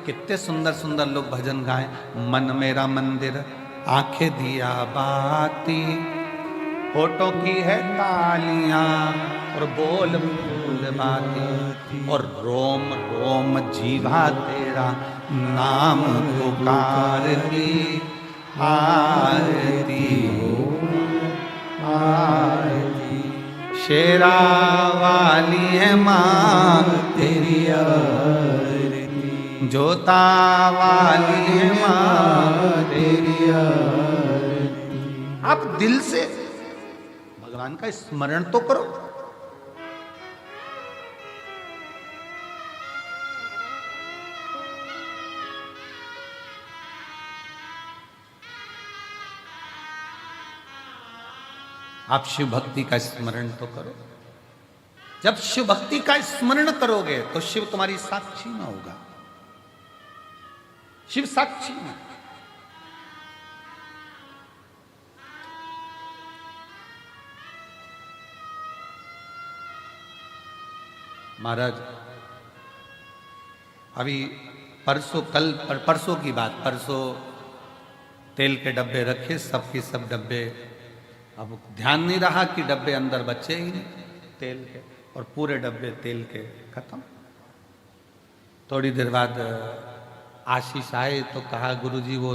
[SPEAKER 1] कितने सुंदर सुंदर लोग भजन गाए। मन मेरा मंदिर, आंखें दिया बाती, होठों की है तालियां और बोल फूल बाती, और रोम रोम जीवा तेरा नाम पुकारती, आरती आरती। शेरा वाली है मां तेरी आरती, जोता वाली है मां तेरी आरती। आप दिल से भगवान का स्मरण तो करो। आप शिव भक्ति का स्मरण तो करो। जब शिव भक्ति का स्मरण करोगे तो शिव तुम्हारी साक्षी में होगा। शिव साक्षी में। महाराज अभी परसों की बात, परसों तेल के डब्बे रखे, सब के सब डब्बे, अब ध्यान नहीं रहा कि डब्बे अंदर बचे ही नहीं तेल के, और पूरे डब्बे तेल के खत्म। थोड़ी देर बाद आशीष आए तो कहा गुरुजी वो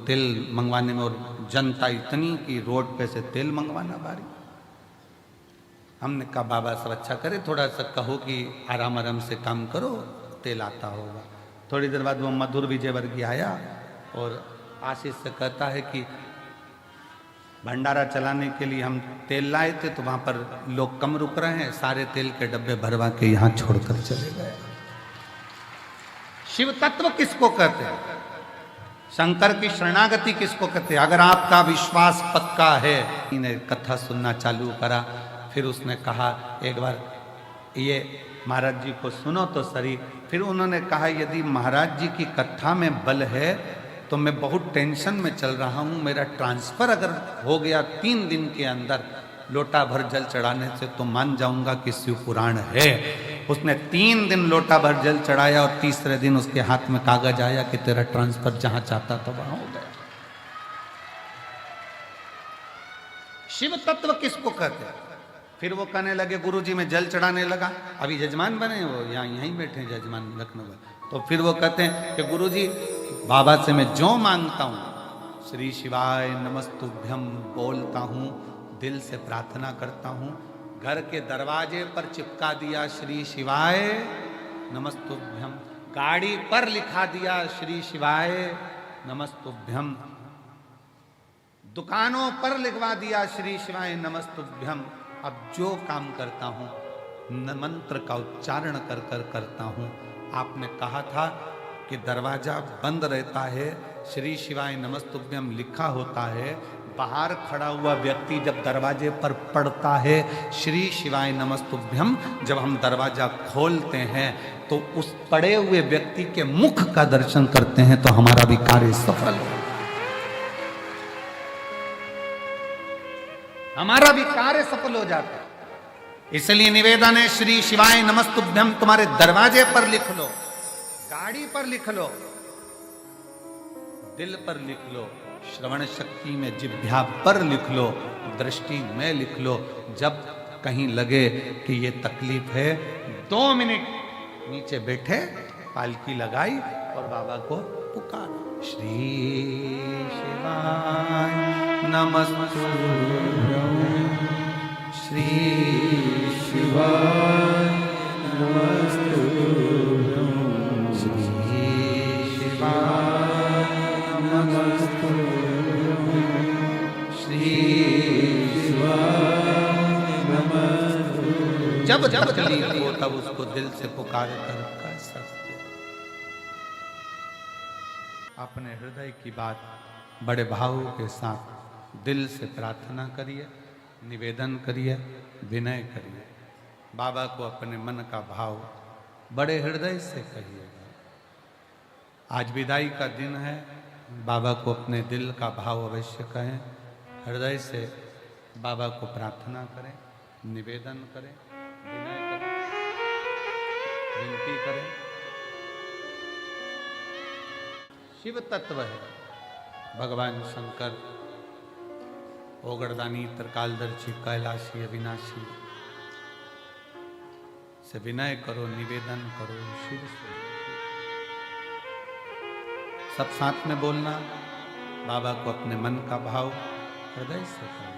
[SPEAKER 1] तेल मंगवाने में, और जनता इतनी कि रोड पे से तेल मंगवाना भारी। हमने कहा बाबा सब अच्छा करे, थोड़ा सा कहो कि आराम आराम से काम करो, तेल आता होगा। थोड़ी देर बाद वो मधुर विजयवर्गीय आया और आशीष से कहता है कि भंडारा चलाने के लिए हम तेल लाए थे, तो वहां पर लोग कम रुक रहे हैं, सारे तेल के डब्बे भरवा के यहाँ छोड़कर चले गए। शिव तत्व किसको कहते हैं? शंकर की शरणागति किसको कहते हैं? अगर आपका विश्वास पक्का है। इन्हें कथा सुनना चालू करा, फिर उसने कहा एक बार ये महाराज जी को सुनो तो सही। फिर उन्होंने कहा यदि महाराज जी की कथा में बल है तो मैं बहुत टेंशन में चल रहा हूँ, मेरा ट्रांसफर अगर हो गया 3 दिन के अंदर लोटा भर जल चढ़ाने से, तो मान जाऊंगा कि शिव पुराण है। उसने 3 दिन लोटा भर जल चढ़ाया और तीसरे दिन उसके हाथ में कागज आया कि तेरा ट्रांसफर जहां चाहता था वहां हो गया। शिव तत्व किसको कहते हैं? फिर वो कहने लगे गुरुजी मैं जल चढ़ाने लगा। अभी जजमान बने, वो यहीं बैठे हैं जजमान लखनऊ में। तो फिर वो कहते हैं कि गुरुजी बाबा से मैं जो मांगता हूं श्री शिवाय नमस्तुभ्यम बोलता हूँ, दिल से प्रार्थना करता हूँ। घर के दरवाजे पर चिपका दिया श्री शिवाय नमस्तुभ्यम, गाड़ी पर लिखा दिया श्री शिवाय नमस्तुभ्यम, दुकानों पर लिखवा दिया श्री शिवाय नमस्तुभ्यम। अब जो काम करता हूँ मंत्र का उच्चारण कर कर करता हूँ। आपने कहा था कि दरवाजा बंद रहता है, श्री शिवाय नमस्तुभ्यम लिखा होता है, बाहर खड़ा हुआ व्यक्ति जब दरवाजे पर पढ़ता है श्री शिवाय नमस्तुभ्यम, जब हम दरवाजा खोलते हैं तो उस पड़े हुए व्यक्ति के मुख का दर्शन करते हैं तो हमारा भी कार्य सफल हो, हमारा भी कार्य सफल हो जाता है। इसलिए निवेदन है, श्री शिवाय नमस्तुभ्यम तुम्हारे दरवाजे पर लिख लो, गाड़ी पर लिख लो, दिल पर लिख लो, श्रवण शक्ति में जिह्वा पर लिख लो, दृष्टि में लिख लो। जब कहीं लगे कि ये तकलीफ है, 2 मिनट नीचे बैठे, पालकी लगाई और बाबा को पुकारा, श्री शिवाय नमस्तुभ्यम, श्री शिवाय नमस्तुभ्यम, श्री शिवाय नमस्तुभ्यम, श्री शिवाय नमस्तुभ्यम। जब जब तकलीफ हो तब उसको दिल से पुकार कर सकते। अपने हृदय की बात बड़े भाव के साथ दिल से प्रार्थना करिए, निवेदन करिए, विनय करिए। बाबा को अपने मन का भाव बड़े हृदय से कहिएगा। आज विदाई का दिन है, बाबा को अपने दिल का भाव अवश्य कहें, हृदय से बाबा को प्रार्थना करें, निवेदन करें, विनय करें, विनती करें। शिव तत्व है भगवान शंकर, ओगरदानी, त्रिकालदर्शी, कैलाशी, अविनाशी से विनय करो, निवेदन करो शिव से। सब साथ में बोलना, बाबा को अपने मन का भाव हृदय से करना।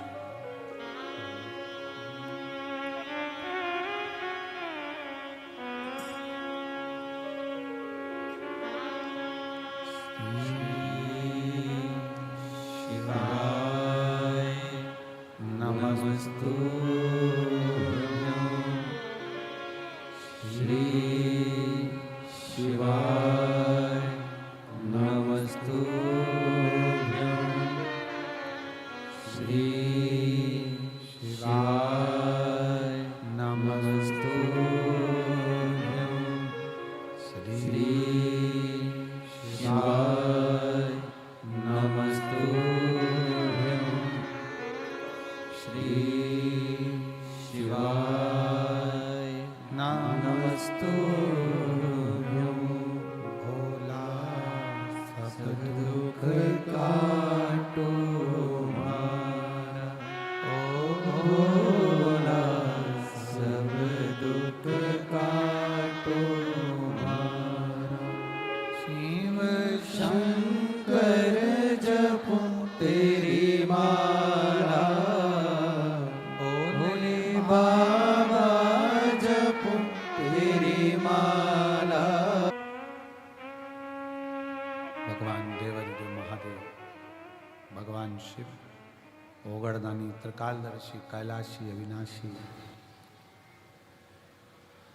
[SPEAKER 1] त्रिकालदर्शी, कैलाशी, अविनाशी,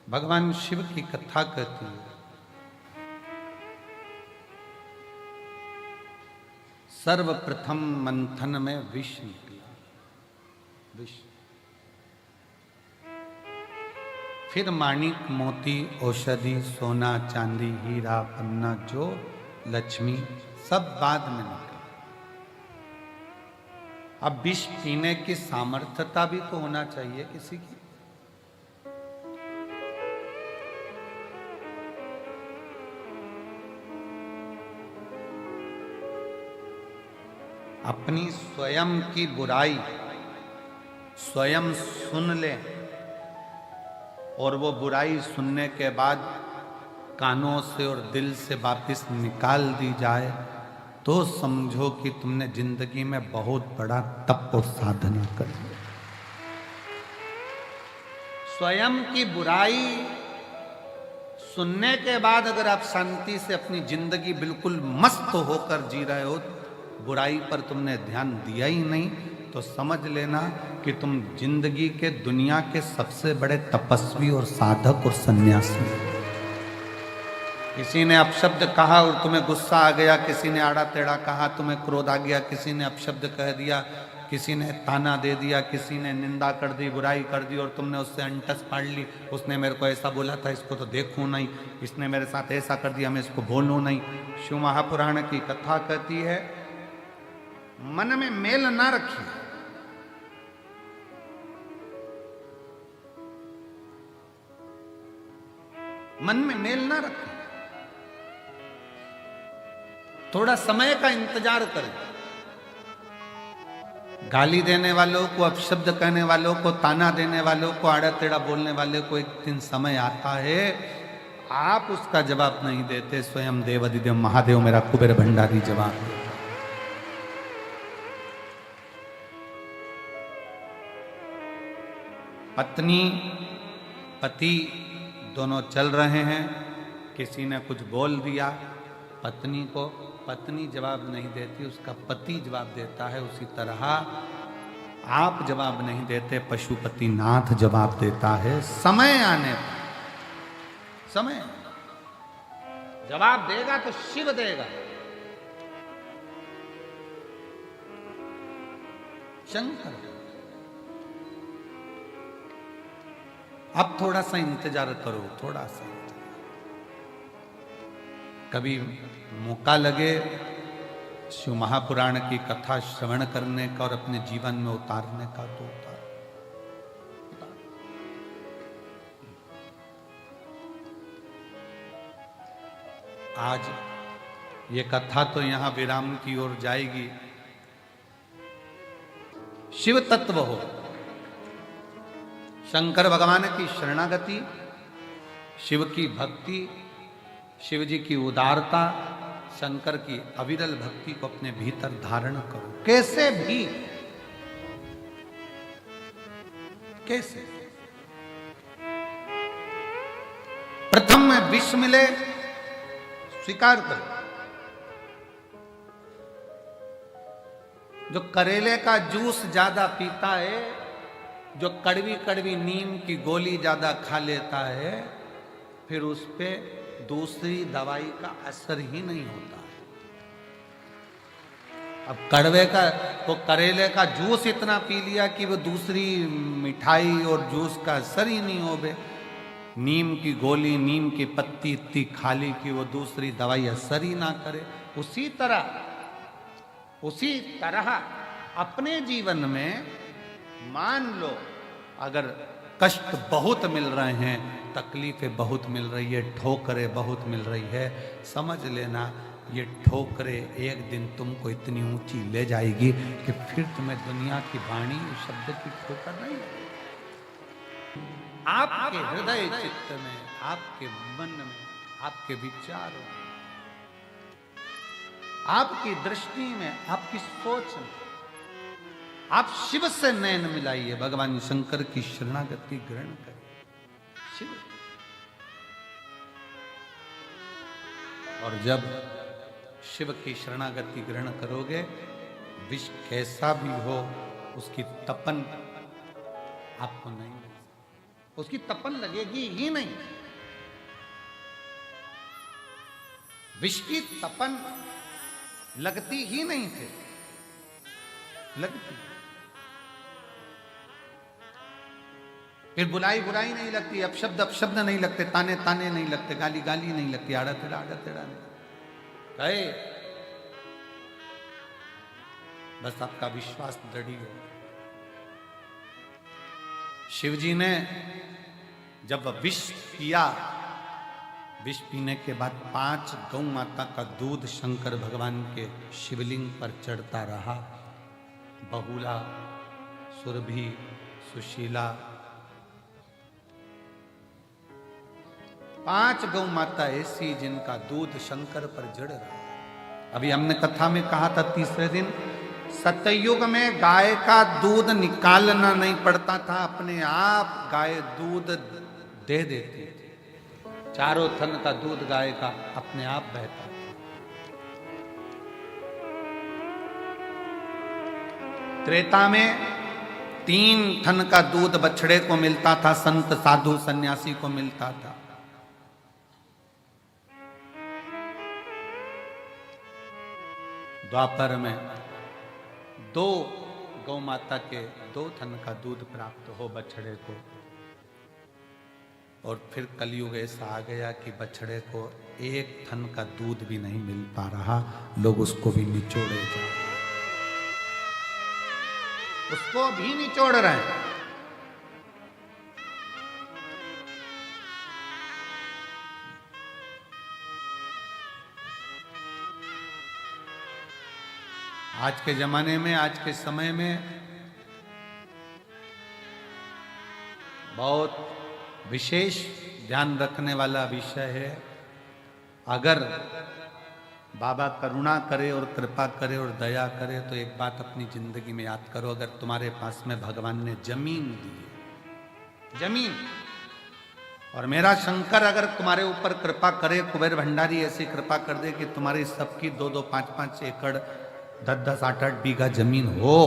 [SPEAKER 1] भगवान शिव की कथा कहती है। सर्वप्रथम मंथन में विष निकला, विष, फिर माणिक, मोती, औषधि, सोना, चांदी, हीरा, पन्ना, जो लक्ष्मी, सब बाद में निकला। अब विष पीने की सामर्थ्यता भी तो होना चाहिए किसी की। अपनी स्वयं की बुराई स्वयं सुन ले और वो बुराई सुनने के बाद कानों से और दिल से वापस निकाल दी जाए, तो समझो कि तुमने जिंदगी में बहुत बड़ा तप और साधना कर ली। स्वयं की बुराई सुनने के बाद अगर आप शांति से अपनी जिंदगी बिल्कुल मस्त होकर जी रहे हो, बुराई पर तुमने ध्यान दिया ही नहीं, तो समझ लेना कि तुम जिंदगी के दुनिया के सबसे बड़े तपस्वी और साधक और सन्यासी। किसी ने अपशब्द कहा और तुम्हें गुस्सा आ गया, किसी ने आड़ा टेढ़ा कहा, तुम्हें क्रोध आ गया, किसी ने अपशब्द कह दिया, किसी ने ताना दे दिया, किसी ने निंदा कर दी, बुराई कर दी, और तुमने उससे अंटस फाड़ ली। उसने मेरे को ऐसा बोला था, इसको तो देखूं नहीं, इसने मेरे साथ ऐसा कर दिया, मैं इसको बोलूं नहीं। शिव महापुराण की कथा कहती है, मन में मेल ना रखिए। मन में मेल ना रखें, थोड़ा समय का इंतजार करें। गाली देने वालों को, अपशब्द कहने वालों को, ताना देने वालों को, आड़ा टेढ़ा बोलने वाले को एक दिन समय आता है, आप उसका जवाब नहीं देते, स्वयं देवाधिदेव महादेव मेरा कुबेर भंडारी जवाब देता। पत्नी पति दोनों चल रहे हैं, किसी ने कुछ बोल दिया पत्नी को, पत्नी जवाब नहीं देती, उसका पति जवाब देता है। उसी तरह आप जवाब नहीं देते, पशुपति नाथ जवाब देता है। समय आने पर, समय जवाब देगा तो शिव देगा, शंकर। अब थोड़ा सा इंतजार करो, थोड़ा सा। कभी मौका लगे शिव महापुराण की कथा श्रवण करने का और अपने जीवन में उतारने का, तो उतार। आज ये कथा तो यहां विराम की ओर जाएगी। शिव तत्व हो, शंकर भगवान की शरणागति, शिव की भक्ति, शिव जी की उदारता, शंकर की अविरल भक्ति को अपने भीतर धारण करो। कैसे भी, कैसे प्रथम में विष मिले, स्वीकार करो। जो करेले का जूस ज्यादा पीता है, जो कड़वी कड़वी नीम की गोली ज्यादा खा लेता है, फिर उस पे दूसरी दवाई का असर ही नहीं होता है। अब कड़वे का, वो करेले का जूस इतना पी लिया कि वो दूसरी मिठाई और जूस का असर ही नहीं हो बे। नीम की गोली, नीम की पत्ती इतनी खा ली कि वो दूसरी दवाई असर ही ना करे। उसी तरह अपने जीवन में मान लो, अगर कष्ट बहुत मिल रहे हैं, तकलीफें बहुत मिल रही है, ठोकरें बहुत मिल रही है, समझ लेना ये ठोकरें एक दिन तुमको इतनी ऊंची ले जाएगी कि फिर तुम्हें दुनिया की वाणी शब्द की ठोकर नहीं लगेगी। आपके हृदय चित्त में, आपके मन में, आपके विचारों में, आपकी दृष्टि में, आपकी सोच में आप शिव से नयन मिलाइए, भगवान शंकर की शरणागति ग्रहण करें। शिव, और जब शिव की शरणागति ग्रहण करोगे, विष कैसा भी हो उसकी तपन आपको नहीं लगेगी, उसकी तपन लगेगी ही नहीं। विष की तपन लगती ही नहीं थे, लगती। फिर बुलाई बुराई नहीं लगती, अपशब्द अपशब्द नहीं लगते, ताने ताने नहीं लगते, गाली गाली नहीं लगती, आड़ा टेढ़ा नहीं गए। बस आपका विश्वास दृढ़ हो। शिव जी ने जब विष पिया, विष पीने के बाद 5 गौ माता का दूध शंकर भगवान के शिवलिंग पर चढ़ता रहा। बहुला, सुरभि, सुशीला, 5 गौ माता ऐसी जिनका दूध शंकर पर जड़ रहा। अभी हमने कथा में कहा था तीसरे दिन, सतयुग में गाय का दूध निकालना नहीं पड़ता था, अपने आप गाय दूध दे देती थी। चारों थन का दूध गाय का अपने आप बहता था। त्रेता में 3 थन का दूध बछड़े को मिलता था, संत साधु सन्यासी को मिलता था। द्वापर में 2 गौ माता के 2 थन का दूध प्राप्त हो बछड़े को। और फिर कलयुग ऐसा आ गया कि बछड़े को 1 थन का दूध भी नहीं मिल पा रहा, लोग उसको भी निचोड़े जा रहे, उसको भी निचोड़ रहे हैं। आज के जमाने में, आज के समय में बहुत विशेष ध्यान रखने वाला विषय है। अगर बाबा करुणा करे और कृपा करे और दया करे तो एक बात अपनी जिंदगी में याद करो, अगर तुम्हारे पास में भगवान ने जमीन दी है, जमीन, और मेरा शंकर अगर तुम्हारे ऊपर कृपा करे, कुबेर भंडारी ऐसी कृपा कर दे कि तुम्हारी सबकी 2-2, 5-5 एकड़, 10-10, 8-8 बीघा जमीन हो,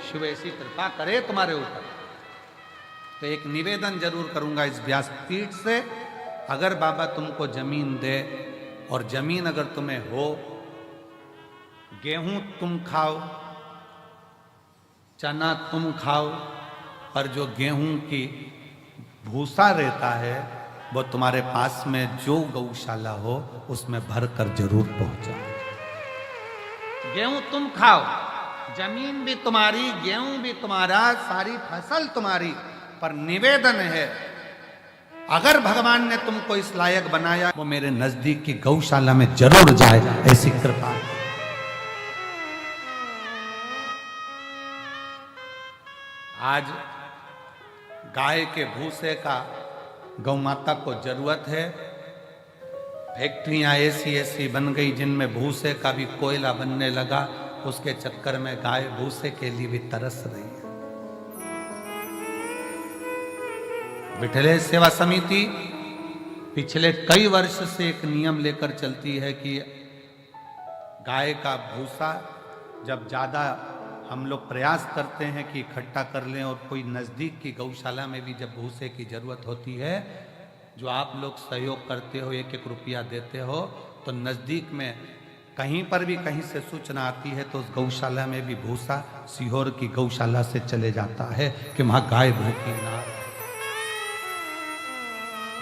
[SPEAKER 1] शिव ऐसी कृपा करे तुम्हारे ऊपर, तो एक निवेदन जरूर करूंगा इस व्यासपीठ से, अगर बाबा तुमको जमीन दे और जमीन अगर तुम्हें हो, गेहूं तुम खाओ, चना तुम खाओ, और जो गेहूं की भूसा रहता है वो तुम्हारे पास में जो गौशाला हो उसमें भर कर जरूर पहुंचाओ। गेहूं तुम खाओ, जमीन भी तुम्हारी, गेहूं भी तुम्हारा, सारी फसल तुम्हारी, पर निवेदन है अगर भगवान ने तुमको इस लायक बनाया वो मेरे नजदीक की गौशाला में जरूर जाए, ऐसी कृपा। आज गाय के भूसे का गौ माता को जरूरत है। फैक्ट्रियां ऐसी ऐसी बन गई जिनमें भूसे का भी कोयला बनने लगा, उसके चक्कर में गाय भूसे के लिए भी तरस रही है। विठले सेवा समिति पिछले कई वर्ष से एक नियम लेकर चलती है कि गाय का भूसा जब ज्यादा हम लोग प्रयास करते हैं कि इकट्ठा कर लें, और कोई नजदीक की गौशाला में भी जब भूसे की जरूरत होती है, जो आप लोग सहयोग करते हो, 1-1 रुपया देते हो, तो नजदीक में कहीं पर भी कहीं से सूचना आती है तो उस गौशाला में भी भूसा सीहोर की गौशाला से चले जाता है कि वहां गाय भूखी ना रहे,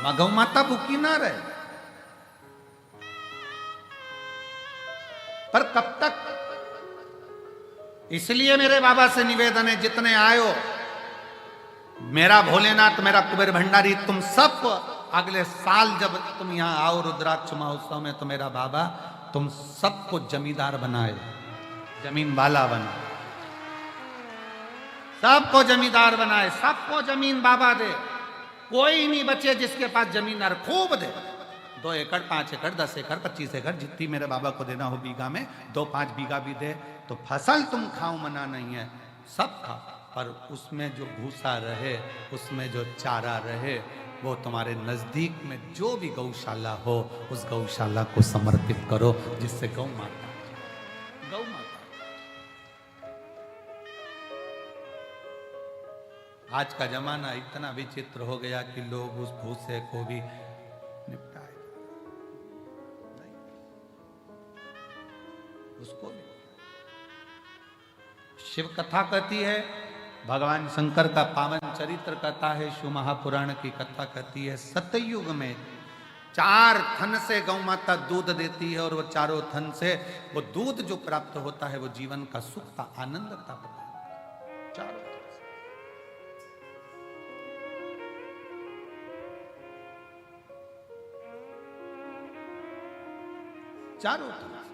[SPEAKER 1] वहां गौ माता भूखी ना रहे। पर कब तक? इसलिए मेरे बाबा से निवेदन है, जितने आयो, मेरा भोलेनाथ, मेरा कुबेर भंडारी, तुम सब अगले साल जब तुम यहां आओ रुद्राक्ष महोत्सव में, तो मेरा बाबा तुम सबको जमींदार बनाए, जमीन वाला बनाए, सबको जमींदार बनाए, सबको जमीन बाबा दे, कोई नहीं बचे जिसके पास जमीन और खूब दे, 2 एकड़, 5 एकड़, 10 एकड़, 25 एकड़, जितनी मेरे बाबा को देना हो बीघा में, 2-5 बीघा भी दे, तो फसल तुम खाओ, मना नहीं है, सब खाओ, पर उसमें जो भूसा रहे, उसमें जो चारा रहे, वो तुम्हारे नजदीक में जो भी गौशाला हो उस गौशाला को समर्पित करो, जिससे गौ माता, गौ माता। आज का जमाना इतना विचित्र हो गया कि लोग उस भूसे को भी निपटाए, उसको भी। शिव कथा कहती है, भगवान शंकर का पावन चरित्र कथा है, शिव महापुराण की कथा कहती है, सतयुग में 4 थन से गौ माता दूध देती है, और वो चारों थन से वो दूध जो प्राप्त होता है वो जीवन का सुख का आनंद का प्रदान, चारों थन से। चारों थन से।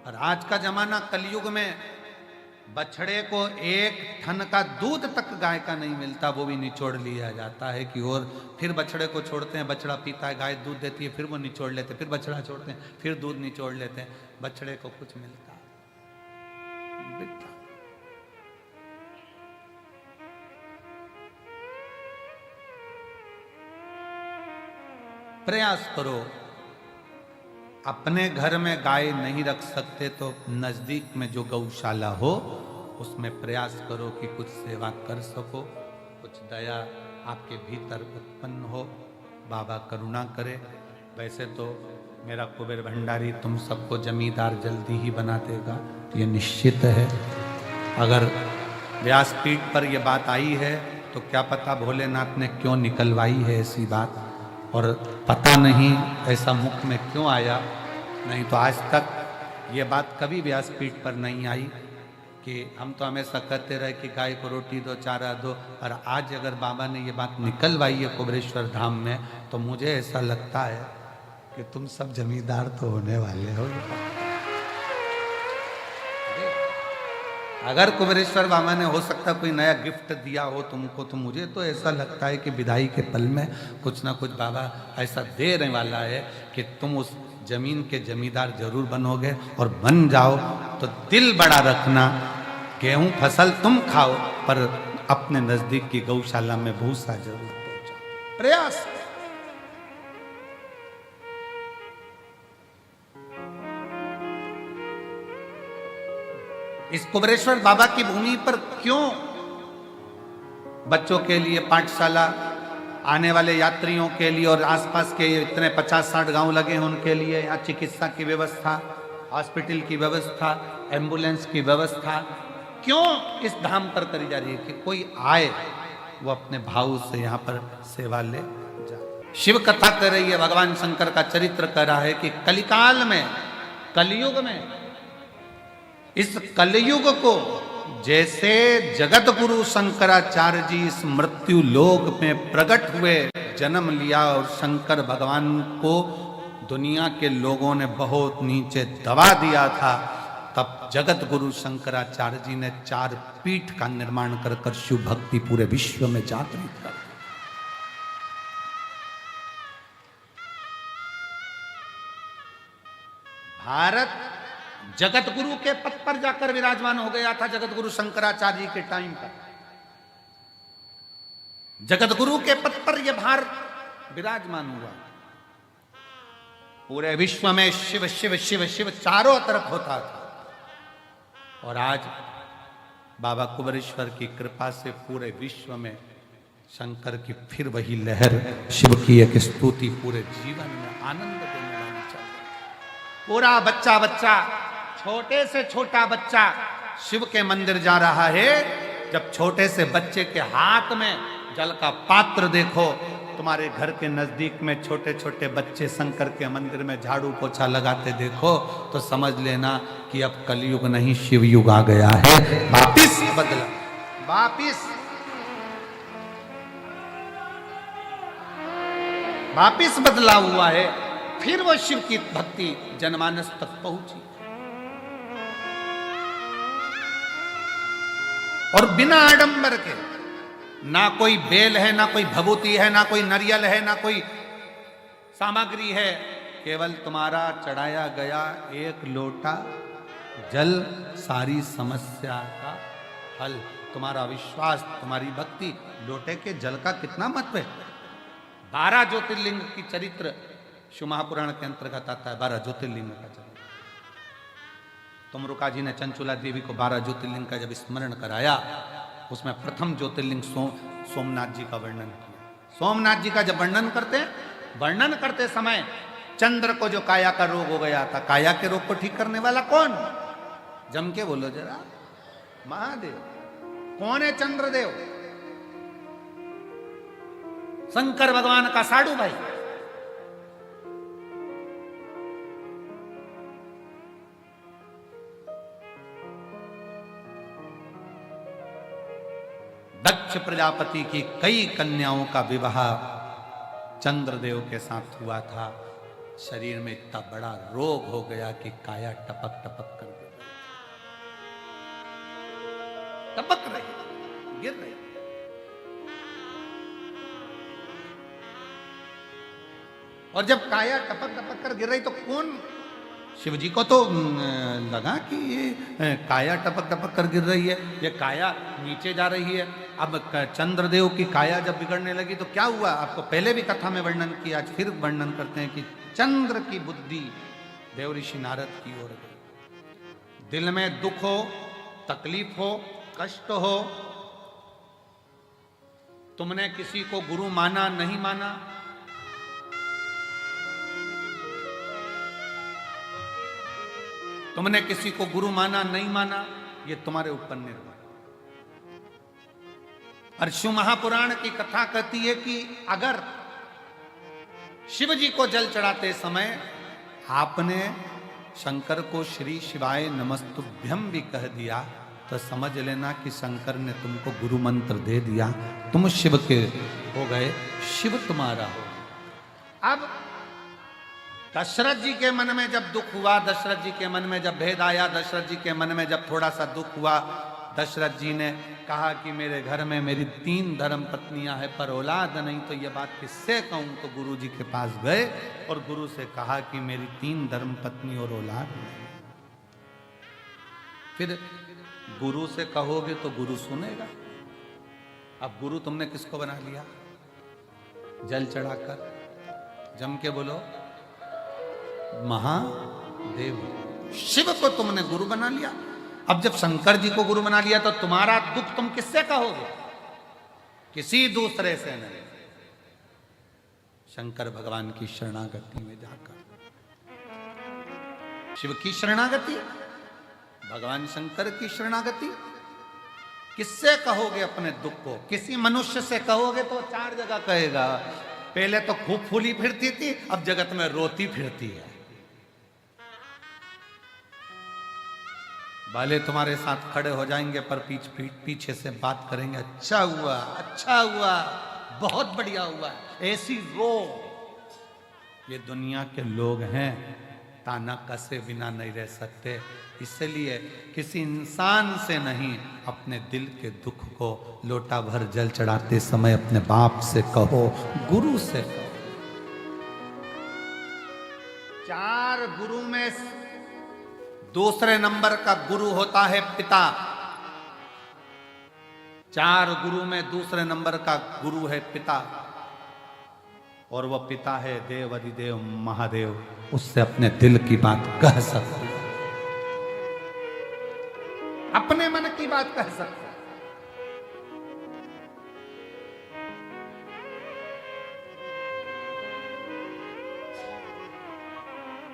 [SPEAKER 1] और आज का जमाना कलयुग में बछड़े को एक ठन का दूध तक गाय का नहीं मिलता, वो भी निचोड़ लिया जाता है कि और फिर बछड़े को छोड़ते हैं, बछड़ा पीता है, गाय दूध देती है, फिर वो निचोड़ लेते हैं, फिर बछड़ा छोड़ते हैं, फिर दूध निचोड़ लेते हैं, बछड़े को कुछ मिलता है। प्रयास करो, अपने घर में गाय नहीं रख सकते तो नजदीक में जो गौशाला हो उसमें प्रयास करो कि कुछ सेवा कर सको, कुछ दया आपके भीतर उत्पन्न हो, बाबा करुणा करे। वैसे तो मेरा कुबेर भंडारी तुम सबको जमींदार जल्दी ही बना देगा, ये निश्चित है। अगर व्यासपीठ पर यह बात आई है तो क्या पता भोलेनाथ ने क्यों निकलवाई है ऐसी बात, और पता नहीं ऐसा मुख में क्यों आया, नहीं तो आज तक ये बात कभी व्यासपीठ पर नहीं आई कि हम तो हमेशा कहते रहे कि गाय को रोटी दो, चारा दो, और आज अगर बाबा ने ये बात निकलवाई है कुबेरेश्वर धाम में तो मुझे ऐसा लगता है कि तुम सब जमींदार तो होने वाले हो। अगर कुबेरेश्वर बाबा ने हो सकता कोई नया गिफ्ट दिया हो तुमको, तो मुझे तो ऐसा लगता है कि विदाई के पल में कुछ ना कुछ बाबा ऐसा देने वाला है कि तुम उस जमीन के जमींदार जरूर बनोगे, और बन जाओ तो दिल बड़ा रखना, गेहूं फसल तुम खाओ पर अपने नजदीक की गौशाला में भूसा जरूर पहुंचाओ। प्रयास इस कुबेरेश्वर बाबा की भूमि पर क्यों बच्चों के लिए पाठशाला, आने वाले यात्रियों के लिए और आसपास के इतने 50-60 गांव लगे हैं उनके लिए यहाँ चिकित्सा की व्यवस्था, हॉस्पिटल की व्यवस्था, एम्बुलेंस की व्यवस्था क्यों इस धाम पर करी जा रही है कि कोई आए वो अपने भाव से यहाँ पर सेवा ले जाए। शिव कथा कर रही है, भगवान शंकर का चरित्र कर रहा है कि कलिकाल में, कलयुग में, इस कलयुग को जैसे जगत गुरु शंकराचार्य जी इस मृत्यु लोक में प्रकट हुए, जन्म लिया और शंकर भगवान को दुनिया के लोगों ने बहुत नीचे दबा दिया था, तब जगत गुरु शंकराचार्य जी ने 4 पीठ का निर्माण कर कर शिव भक्ति पूरे विश्व में जागृत कर दी। भारत जगत गुरु के पद पर जाकर विराजमान हो गया था। जगत गुरु शंकराचार्य जी के टाइम पर जगत गुरु के पद पर यह भारत विराजमान हुआ। पूरे विश्व में शिव शिव शिव शिव चारों तरफ होता था, और आज बाबा कुबेरेश्वर की कृपा से पूरे विश्व में शंकर की फिर वही लहर, शिव की एक स्तुति पूरे जीवन में आनंद देने वाली चल रही। पूरा बच्चा बच्चा, छोटे से छोटा बच्चा शिव के मंदिर जा रहा है। जब छोटे से बच्चे के हाथ में जल का पात्र देखो, तुम्हारे घर के नजदीक में छोटे छोटे बच्चे शंकर के मंदिर में झाड़ू पोछा लगाते देखो, तो समझ लेना कि अब कलयुग नहीं शिव युग आ गया है। वापिस बदला, वापिस बदला हुआ है। फिर वो शिव की भक्ति जनमानस तक पहुंची, और बिना आडंबर के, ना कोई बेल है, ना कोई भभूति है, ना कोई नारियल है, ना कोई सामग्री है, केवल तुम्हारा चढ़ाया गया एक लोटा जल सारी समस्या का हल। तुम्हारा विश्वास, तुम्हारी भक्ति, लोटे के जल का कितना महत्व है। 12 ज्योतिर्लिंग की चरित्र शिव महापुराण के अंतर्गत आता है। 12 ज्योतिर्लिंग का चरित्र तुमरुका जी ने चंचुला देवी को 12 ज्योतिर्लिंग का जब स्मरण कराया, उसमें प्रथम ज्योतिर्लिंग सोमनाथ जी का वर्णन किया। सोमनाथ जी का जब वर्णन करते समय चंद्र को जो काया का रोग हो गया था, काया के रोग को ठीक करने वाला कौन? जम के बोलो जरा, महादेव। कौन है चंद्रदेव? शंकर भगवान का साडू भाई। दक्ष प्रजापति की कई कन्याओं का विवाह चंद्रदेव के साथ हुआ था। शरीर में इतना बड़ा रोग हो गया कि काया टपक टपक कर गई। टपक रही, गिर रही। और जब काया टपक टपक कर गिर रही तो कौन, शिव जी को तो लगा कि ये काया टपक टपक कर गिर रही है, ये काया नीचे जा रही है। अब चंद्रदेव की काया जब बिगड़ने लगी तो क्या हुआ, आपको पहले भी कथा में वर्णन किया, आज फिर वर्णन करते हैं कि चंद्र की बुद्धि देव ऋषि नारद की ओर गई। दिल में दुख हो, तकलीफ हो, कष्ट हो, तुमने किसी को गुरु माना नहीं माना, तुमने किसी को गुरु माना नहीं माना, ये तुम्हारे ऊपर निर्भर। और शिव महापुराण की कथा कहती है कि अगर शिव जी को जल चढ़ाते समय आपने शंकर को श्री शिवाय नमस्तुभ्यम भी कह दिया तो समझ लेना कि शंकर ने तुमको गुरु मंत्र दे दिया, तुम शिव के हो गए, शिव तुम्हारा हो। अब दशरथ जी के मन में जब दुख हुआ, दशरथ जी के मन में जब भेद आया, दशरथ जी के मन में जब थोड़ा सा दुख हुआ, दशरथ जी ने कहा कि मेरे घर में मेरी 3 धर्म पत्नियां हैं पर औलाद नहीं, तो ये बात किससे कहूं। तो गुरु जी के पास गए और गुरु से कहा कि मेरी 3 धर्म पत्नी और औलाद नहीं। फिर गुरु से कहोगे तो गुरु सुनेगा। अब गुरु तुमने किसको बना लिया, जल चढ़ाकर, जम के बोलो महादेव, शिव को तुमने गुरु बना लिया। अब जब शंकर जी को गुरु बना लिया तो तुम्हारा दुख तुम किससे कहोगे, किसी दूसरे से नहीं, शंकर भगवान की शरणागति में जाकर। शिव की शरणागति, भगवान शंकर की शरणागति, किससे कहोगे अपने दुख को, किसी मनुष्य से कहोगे तो 4 जगह कहेगा। पहले तो खूब फूली फिरती थी, अब जगत में रोती फिरती है। वाले तुम्हारे साथ खड़े हो जाएंगे पर पीछे से बात करेंगे, अच्छा हुआ, अच्छा हुआ, बहुत बढ़िया हुआ, ऐसी रो। ये दुनिया के लोग हैं, ताना कसे बिना नहीं रह सकते। इसलिए किसी इंसान से नहीं, अपने दिल के दुख को लोटा भर जल चढ़ाते समय अपने बाप से कहो, गुरु से कहो। 4 गुरु में दूसरे नंबर का गुरु होता है पिता। 4 गुरु में दूसरे नंबर का गुरु है पिता, और वह पिता है देव अधिदेव महादेव। उससे अपने दिल की बात कह सकते, अपने मन की बात कह सकते।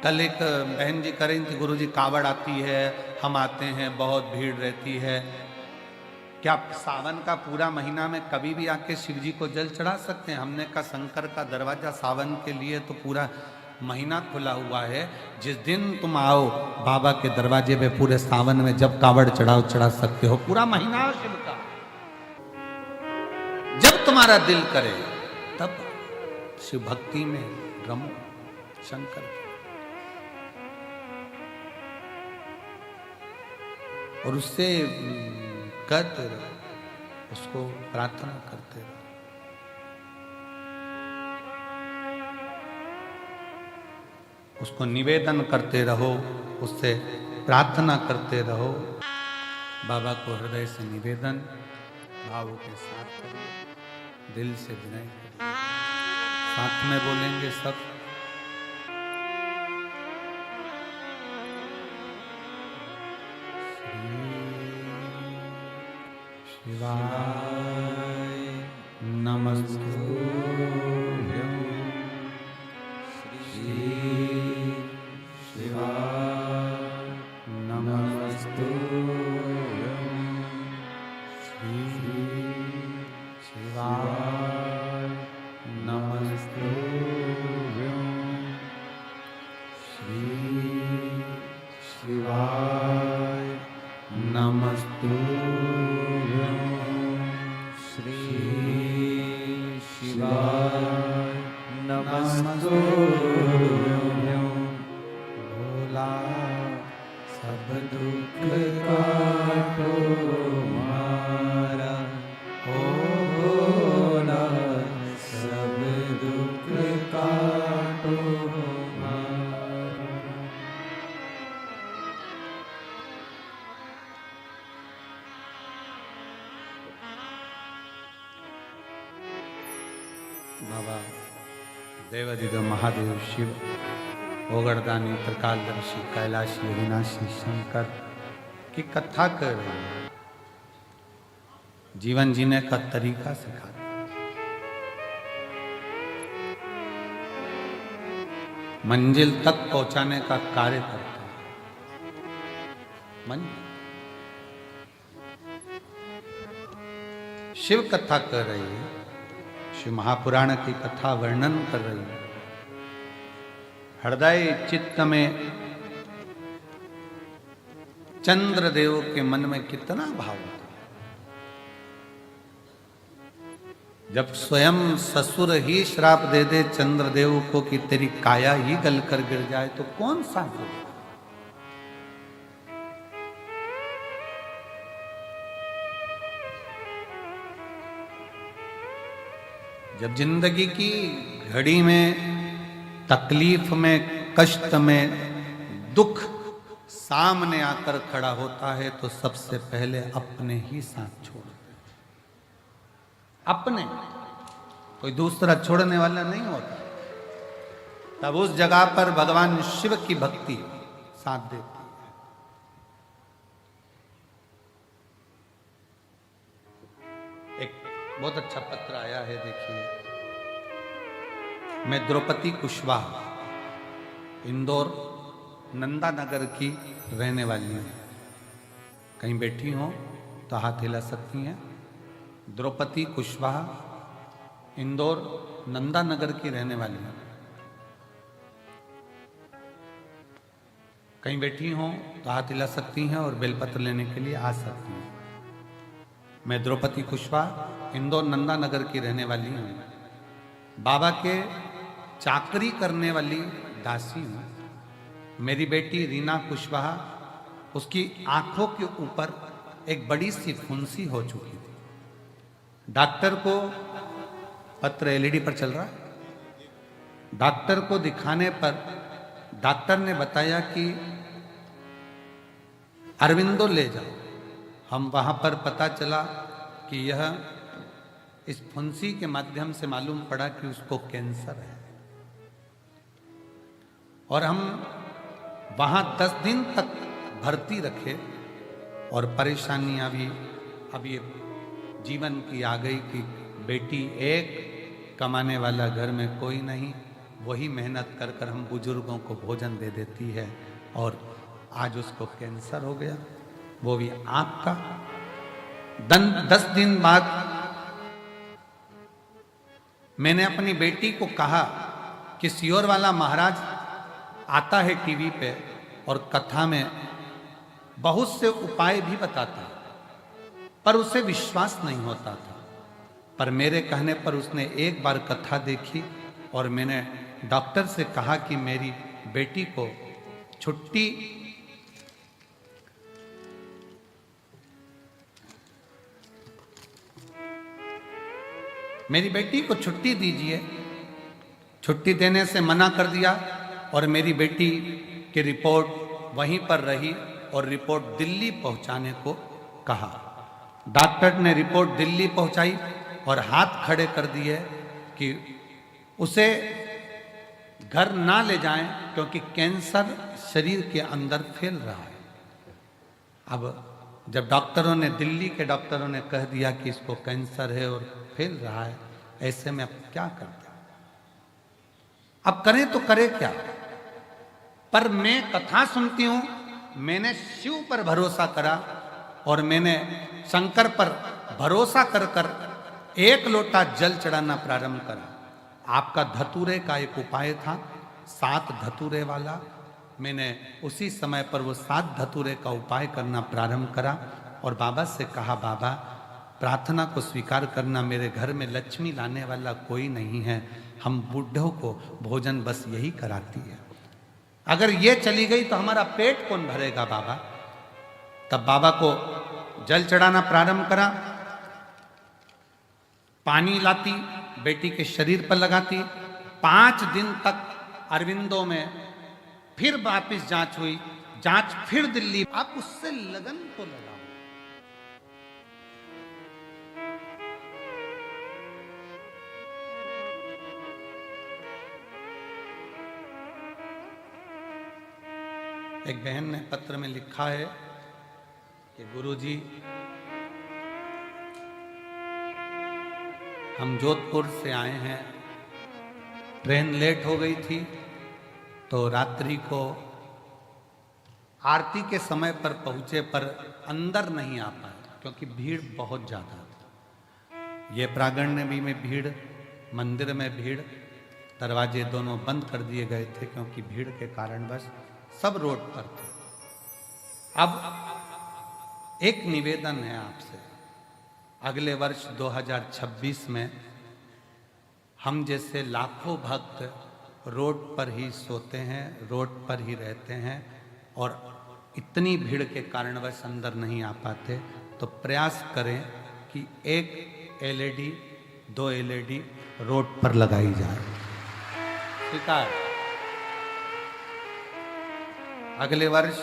[SPEAKER 1] कल एक बहन जी कह रही थी, गुरु जी कावड़ आती है, हम आते हैं, बहुत भीड़ रहती है, क्या सावन का पूरा महीना में कभी भी आके शिव जी को जल चढ़ा सकते हैं? हमने कहा शंकर का दरवाजा सावन के लिए तो पूरा महीना खुला हुआ है। जिस दिन तुम आओ बाबा के दरवाजे पे, पूरे सावन में जब कावड़ चढ़ाओ चढ़ा सकते हो, पूरा महीना शिव का। जब तुम्हारा दिल करे तब शिव भक्ति में रमो शंकर की, और उससे करते रहो, उसको प्रार्थना करते रहो। उसको निवेदन करते रहो, उससे प्रार्थना करते रहो। बाबा को हृदय से निवेदन भाव के साथ करिए, दिल से विनय करिए। साथ में बोलेंगे सब, शिवाय नमस्तुभ्यं, श्री शिवाय नमस्तुभ्यं, श्री शिवाय नमस्तुभ्यं, श्री शिवाय नमस्तुभ्यं, शिवाय नमस्तुभ्यं। भोला सब दुख काटो बाबा देवादिदेव महादेव शिव ओगरदानी त्रिकालदर्शी कैलाशी अविनाशी शंकर की कथा कर रहे हैं, जीवन जीने का तरीका सिखाते हैं, मंजिल तक पहुंचाने का कार्य करते हैं। शिव कथा कर रही है, शिव महापुराण की कथा वर्णन कर रही है। हृदय चित्त में चंद्रदेव के मन में कितना भाव होता है। जब स्वयं ससुर ही श्राप दे दे चंद्रदेव को कि तेरी काया ही गल कर गिर जाए तो कौन सा हो। जब जिंदगी की घड़ी में तकलीफ में कष्ट में दुख सामने आकर खड़ा होता है तो सबसे पहले अपने ही साथ छोड़ दे। अपने, कोई दूसरा छोड़ने वाला नहीं होता। तब उस जगह पर भगवान शिव की भक्ति साथ देती है। एक बहुत अच्छा पत्र आया है, देखिए। मैं द्रौपदी कुशवाहा, इंदौर नंदा नगर की रहने वाली हूँ। कहीं बैठी हो तो हाथ हिला सकती हैं। द्रौपदी कुशवाहा, इंदौर नंदा नगर की रहने वाली हूँ। कहीं बैठी हो तो हाथ हिला सकती हैं और बेलपत्र लेने के लिए आ सकती हैं। मैं द्रौपदी कुशवाहा, इंदौर नंदा नगर की रहने वाली हूँ। बाबा के चाकरी करने वाली दासी हूँ। मेरी बेटी रीना कुशवाहा, उसकी आंखों के ऊपर एक बड़ी सी फुंसी हो चुकी थी। डॉक्टर को, पत्र एलईडी पर चल रहा है, डॉक्टर को दिखाने पर डॉक्टर ने बताया कि अरविंदो ले जाओ। हम वहां पर पता चला कि यह इस फुंसी के माध्यम से मालूम पड़ा कि उसको कैंसर है। और हम वहां 10 दिन तक भर्ती रखे और परेशानियां भी अब ये जीवन की आ गई कि बेटी एक, कमाने वाला घर में कोई नहीं, वही मेहनत कर कर हम बुजुर्गों को भोजन दे देती है और आज उसको कैंसर हो गया, वो भी आंख का। 10 दिन बाद मैंने अपनी बेटी को कहा कि सियोर वाला महाराज आता है टीवी पे और कथा में बहुत से उपाय भी बताता है, पर उसे विश्वास नहीं होता था। पर मेरे कहने पर उसने एक बार कथा देखी और मैंने डॉक्टर से कहा कि मेरी बेटी को छुट्टी दीजिए। छुट्टी देने से मना कर दिया और मेरी बेटी की रिपोर्ट वहीं पर रही और रिपोर्ट दिल्ली पहुंचाने को कहा। डॉक्टर ने रिपोर्ट दिल्ली पहुंचाई और हाथ खड़े कर दिए कि उसे घर ना ले जाएं क्योंकि कैंसर शरीर के अंदर फैल रहा है। अब जब डॉक्टरों ने, दिल्ली के डॉक्टरों ने कह दिया कि इसको कैंसर है और फैल रहा है, ऐसे में अब क्या करते? अब करें तो करें क्या? पर मैं कथा सुनती हूं, मैंने शिव पर भरोसा करा और मैंने शंकर पर भरोसा कर कर 1 लोटा जल चढ़ाना प्रारंभ करा। आपका धतूरे का एक उपाय था, 7 धतूरे वाला। मैंने उसी समय पर वो 7 धतूरे का उपाय करना प्रारंभ करा और बाबा से कहा, बाबा प्रार्थना को स्वीकार करना, मेरे घर में लक्ष्मी लाने वाला कोई नहीं है, हम बूढ़ों को भोजन बस यही कराती है, अगर ये चली गई तो हमारा पेट कौन भरेगा बाबा? तब बाबा को जल चढ़ाना प्रारंभ करा। पानी लाती, बेटी के शरीर पर लगाती। 5 दिन तक अरविंदो में फिर वापिस जांच हुई, जांच फिर दिल्ली। आप उससे लगन को लगाओ। एक बहन ने पत्र में लिखा है कि गुरुजी, हम जोधपुर से आए हैं, ट्रेन लेट हो गई थी तो रात्रि को आरती के समय पर पहुंचे पर अंदर नहीं आ पाए क्योंकि भीड़ बहुत ज़्यादा थी। ये प्रांगण में भीड़, मंदिर में भीड़, दरवाजे दोनों बंद कर दिए गए थे क्योंकि भीड़ के कारण बस सब रोड पर थे। अब एक निवेदन है आपसे, अगले वर्ष 2026 में हम जैसे लाखों भक्त रोड पर ही सोते हैं, रोड पर ही रहते हैं और इतनी भीड़ के कारणवश अंदर नहीं आ पाते, तो प्रयास करें कि एक एलईडी, 2 एलईडी रोड पर लगाई जाए। स्वीकार। अगले वर्ष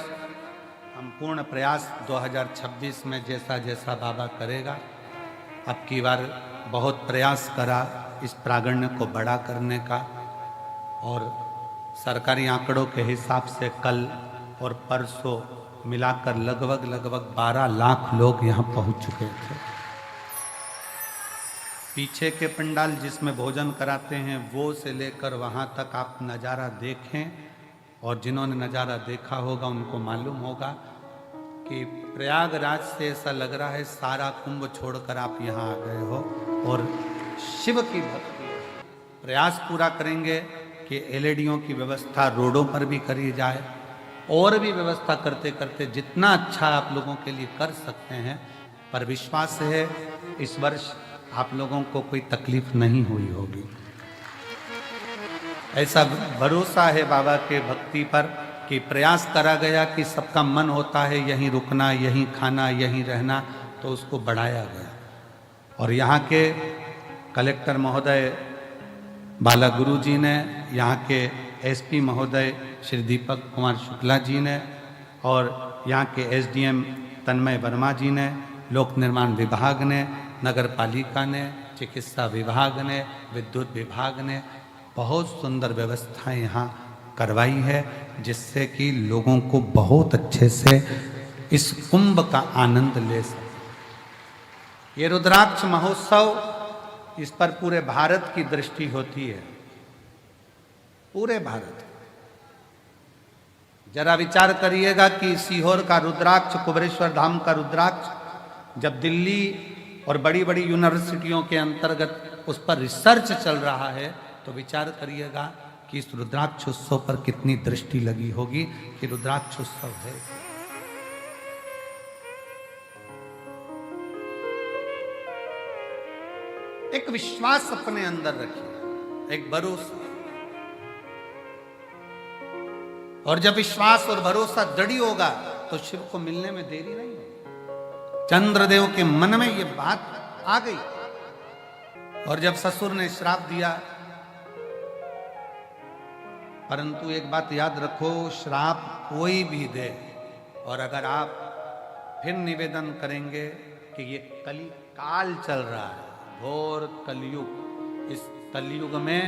[SPEAKER 1] हम पूर्ण प्रयास 2026 में जैसा जैसा बाबा करेगा, अब की बार बहुत प्रयास करा इस प्रांगण को बड़ा करने का, और सरकारी आंकड़ों के हिसाब से कल और परसों मिलाकर लगभग 12 लाख लोग यहाँ पहुँच चुके थे। पीछे के पंडाल जिसमें भोजन कराते हैं वो से लेकर वहाँ तक आप नज़ारा देखें, और जिन्होंने नज़ारा देखा होगा उनको मालूम होगा कि प्रयागराज से ऐसा लग रहा है सारा कुंभ छोड़कर आप यहाँ आ गए हो। और शिव की भक्ति, प्रयास पूरा करेंगे कि एलईडीओं की व्यवस्था रोडों पर भी करी जाए, और भी व्यवस्था करते करते जितना अच्छा आप लोगों के लिए कर सकते हैं। पर विश्वास है इस वर्ष आप लोगों को कोई तकलीफ नहीं हुई होगी, ऐसा भरोसा है बाबा के भक्ति पर कि प्रयास करा गया कि सबका मन होता है यहीं रुकना, यहीं खाना, यहीं रहना, तो उसको बढ़ाया गया। और यहाँ के कलेक्टर महोदय बाला गुरु जी ने, यहाँ के एसपी महोदय श्री दीपक कुमार शुक्ला जी ने, और यहाँ के एसडीएम तन्मय वर्मा जी ने, लोक निर्माण विभाग ने, नगर पालिका ने, चिकित्सा विभाग ने, विद्युत विभाग ने बहुत सुंदर व्यवस्थाएं यहाँ करवाई है, जिससे कि लोगों को बहुत अच्छे से इस कुंभ का आनंद ले सके। ये रुद्राक्ष महोत्सव, इस पर पूरे भारत की दृष्टि होती है, पूरे भारत। जरा विचार करिएगा कि सीहोर का रुद्राक्ष, कुबेरेश्वर धाम का रुद्राक्ष जब दिल्ली और बड़ी बड़ी यूनिवर्सिटियों के अंतर्गत उस पर रिसर्च चल रहा है, तो विचार करिएगा कि इस रुद्राक्ष उत्सव पर कितनी दृष्टि लगी होगी कि रुद्राक्ष उत्सव है। एक विश्वास अपने अंदर रखिए, एक भरोसा, और जब विश्वास और भरोसा दृढ़ होगा तो शिव को मिलने में देरी नहीं होगी। चंद्रदेव के मन में ये बात आ गई, और जब ससुर ने श्राप दिया, परंतु एक बात याद रखो, श्राप कोई भी दे, और अगर आप फिर निवेदन करेंगे कि ये कली काल चल रहा है, घोर कलयुग, इस कलयुग में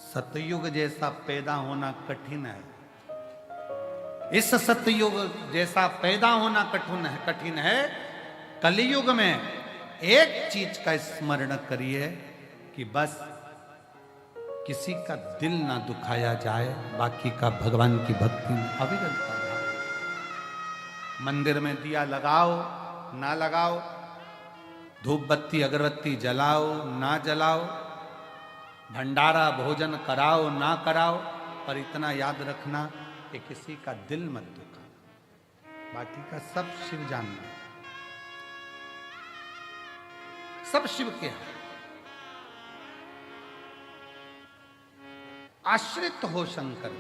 [SPEAKER 1] सतयुग जैसा पैदा होना कठिन है। इस सतयुग जैसा पैदा होना कठिन है। कलयुग में एक चीज का स्मरण करिए कि बस किसी का दिल ना दुखाया जाए, बाकी का भगवान की भक्ति में अविरल भाव। मंदिर में दिया लगाओ ना लगाओ, धूप बत्ती अगरबत्ती जलाओ ना जलाओ, भंडारा भोजन कराओ ना कराओ, पर इतना याद रखना कि किसी का दिल मत दुखाना, बाकी का सब शिव जानना, सब शिव के हैं। आश्रित हो शंकर।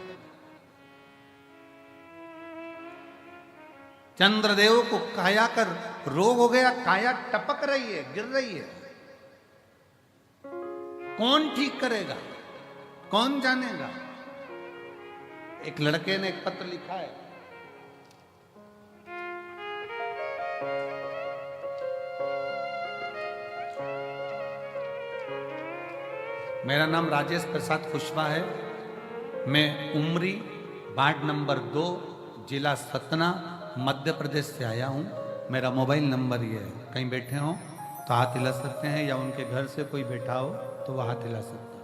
[SPEAKER 1] चंद्रदेव को काया कर रोग हो गया, काया टपक रही है, गिर रही है, कौन ठीक करेगा, कौन जानेगा। एक लड़के ने एक पत्र लिखा है, मेरा नाम राजेश प्रसाद कुशवाहा है, मैं उमरी वार्ड नंबर 2, जिला सतना, मध्य प्रदेश से आया हूँ। मेरा मोबाइल नंबर ये है, कहीं बैठे हों तो हाथ हिला सकते हैं, या उनके घर से कोई बैठा हो तो वह हाथ हिला सकता है।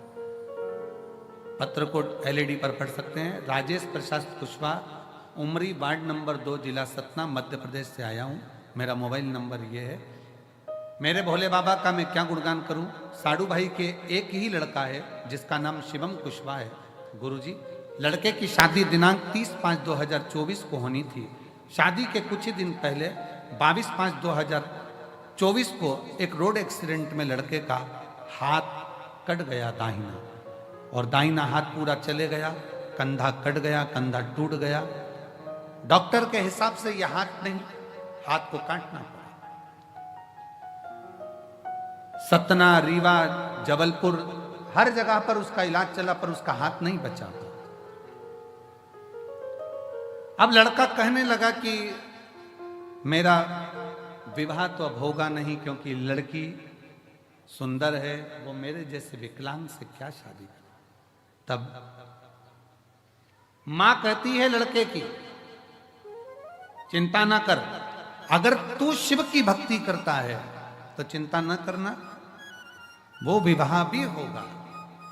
[SPEAKER 1] पत्र को LED पर पढ़ सकते हैं। राजेश प्रसाद कुशवाहा, उमरी, वार्ड नंबर 2, जिला सतना, मध्य प्रदेश से आया हूँ। मेरा मोबाइल नंबर ये है। मेरे भोले बाबा का मैं क्या गुणगान करूं। साडू भाई के एक ही लड़का है जिसका नाम शिवम कुशवाहा है। गुरुजी, लड़के की शादी दिनांक 30/5/2024 को होनी थी। शादी के कुछ ही दिन पहले 22/5/2024 को एक रोड एक्सीडेंट में लड़के का हाथ कट गया दाहिना, और दाहिना हाथ पूरा चले गया, कंधा कट गया, कंधा टूट गया। डॉक्टर के हिसाब से यह हाथ नहीं, हाथ को काटना पड़ा। सतना, रीवा, जबलपुर, हर जगह पर उसका इलाज चला, पर उसका हाथ नहीं बचा। अब लड़का कहने लगा कि मेरा विवाह तो अब होगा नहीं, क्योंकि लड़की सुंदर है, वो मेरे जैसे विकलांग से क्या शादी करे। तब मां कहती है लड़के की, चिंता ना कर, अगर तू शिव की भक्ति करता है तो चिंता न करना, वो विवाह भी होगा।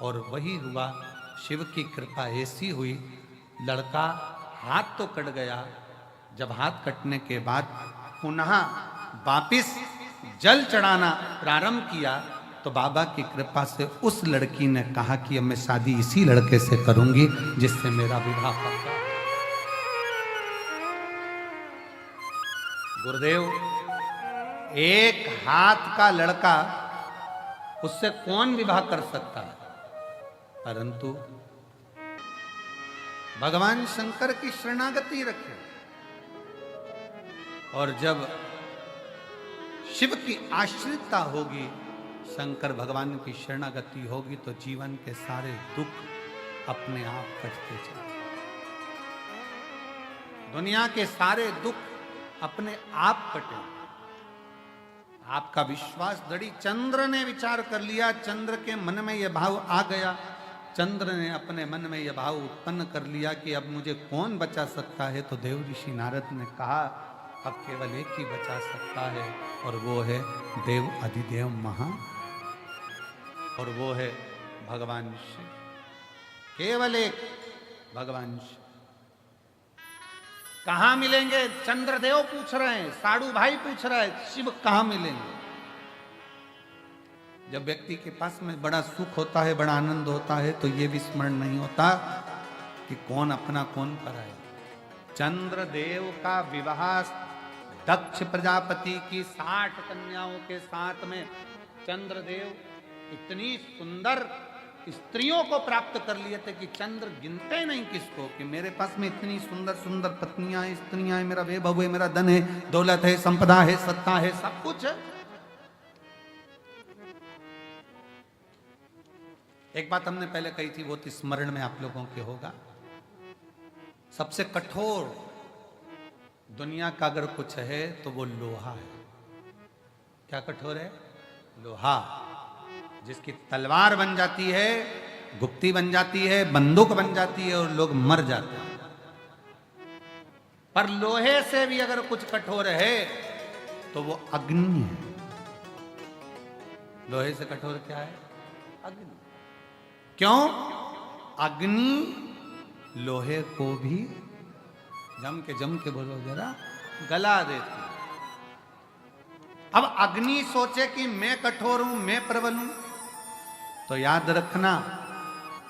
[SPEAKER 1] और वही हुआ। शिव की कृपा ऐसी हुई, लड़का हाथ तो कट गया। जब हाथ कटने के बाद पुनः वापिस जल चढ़ाना प्रारंभ किया, तो बाबा की कृपा से उस लड़की ने कहा कि अब मैं शादी इसी लड़के से करूंगी जिससे मेरा विवाह पक्का। गुरुदेव, एक हाथ का लड़का, उससे कौन विवाह कर सकता है? परंतु भगवान शंकर की शरणागति रखें, और जब शिव की आश्रितता होगी, शंकर भगवान की शरणागति होगी, तो जीवन के सारे दुख अपने आप कटते चले। दुनिया के सारे दुख अपने आप कटे। आपका विश्वास दृढ़। चंद्र ने विचार कर लिया, चंद्र के मन में यह भाव आ गया, चंद्र ने अपने मन में यह भाव उत्पन्न कर लिया कि अब मुझे कौन बचा सकता है। तो देव ऋषि नारद ने कहा, अब केवल एक ही बचा सकता है, और वो है देव अधिदेव महा, और वो है भगवान शिव। केवल एक भगवान शिव। कहां मिलेंगे? चंद्रदेव पूछ रहे हैं, साडू भाई पूछ रहा है, शिव कहां मिलेंगे? जब व्यक्ति के पास में बड़ा सुख होता है, बड़ा आनंद होता है, तो ये भी स्मरण नहीं होता कि कौन अपना कौन पराया। चंद्रदेव का विवाह दक्ष प्रजापति की 60 कन्याओं के साथ में चंद्रदेव इतनी सुंदर स्त्रियों को प्राप्त कर लिए थे कि चंद्र गिनते नहीं किसको, कि मेरे पास में इतनी सुंदर सुंदर पत्नियां हैं, स्त्रियां हैं, मेरा वैभव है, मेरा धन है, दौलत है, संपदा है, सत्ता है, सब कुछ है। एक बात हमने पहले कही थी, वो तो स्मरण में आप लोगों के होगा। सबसे कठोर दुनिया का अगर कुछ है तो वो लोहा है। क्या कठोर है? लोहा। जिसकी तलवार बन जाती है, गुप्ती बन जाती है, बंदूक बन जाती है, और लोग मर जाते हैं। पर लोहे से भी अगर कुछ कठोर है तो वो अग्नि है। लोहे से कठोर क्या है? अग्नि। क्यों? अग्नि लोहे को भी जम के बोलो जरा, गला देती। अब अग्नि सोचे कि मैं कठोर हूं, मैं प्रबल हूं, तो याद रखना,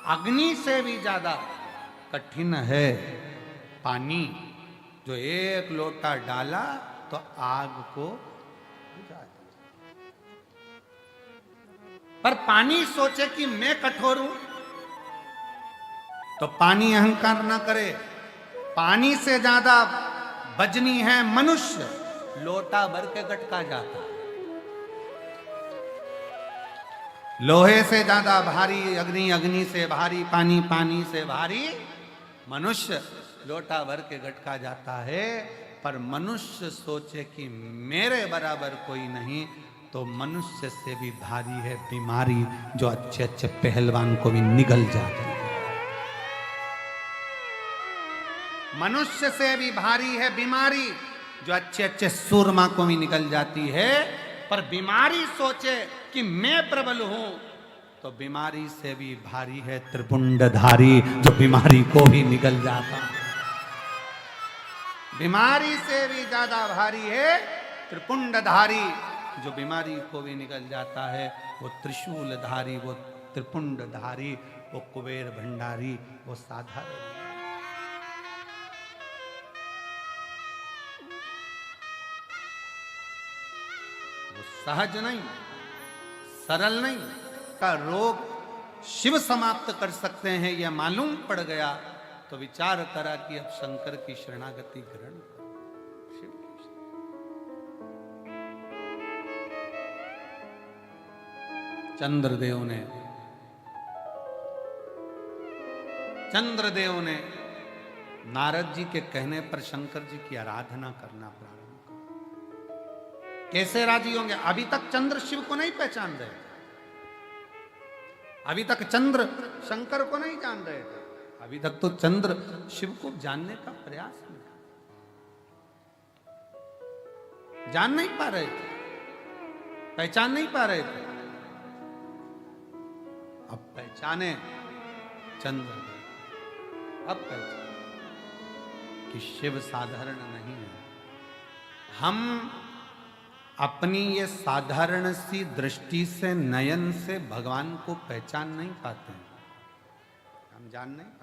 [SPEAKER 1] अग्नि से भी ज्यादा कठिन है पानी। जो एक लोटा डाला तो आग को बुझा दिया। पर पानी सोचे कि मैं कठोर हूं, तो पानी अहंकार ना करे। पानी से ज्यादा वजनी है मनुष्य, लोटा भर के गटका जाता है। लोहे से ज्यादा भारी अग्नि, अग्नि से भारी पानी, पानी से भारी मनुष्य, लोटा भर के गटका जाता है। पर मनुष्य सोचे कि मेरे बराबर कोई नहीं, तो मनुष्य से भी भारी है बीमारी, जो अच्छे अच्छे पहलवान को भी निगल जाती है। मनुष्य से भी भारी है बीमारी, जो अच्छे अच्छे सूरमा को भी निकल जाती है, पर बीमारी सोचे कि मैं प्रबल हूं, तो बीमारी से भी भारी है त्रिपुंडधारी, जो बीमारी को भी निकल जाता है। बीमारी से भी ज्यादा भारी है त्रिपुंडधारी, जो बीमारी को भी निकल जाता है। वो त्रिशूलधारी, वो त्रिपुंडधारी, वो कुबेर भंडारी, वो साधारण, वो सहज नहीं, सरल नहीं, का रोग शिव समाप्त कर सकते हैं, यह मालूम पड़ गया तो विचार करा कि अब शंकर की शरणागति ग्रहण करो। शिव की चंद्रदेव ने नारद जी के कहने पर शंकर जी की आराधना करना प्रारंभ कर। कैसे राजी होंगे? अभी तक चंद्र शिव को नहीं पहचान रहे थे, अभी तक चंद्र शंकर को नहीं जान रहे थे, अभी तक तो चंद्र शिव को जानने का प्रयास नहीं, जान नहीं पा रहे थे, पहचान नहीं पा रहे थे। अब पहचाने चंद्र, अब पहचाने कि शिव साधारण नहीं है। हम अपनी ये साधारण सी दृष्टि से, नयन से भगवान को पहचान नहीं पाते हैं, हम जान नहीं पाते।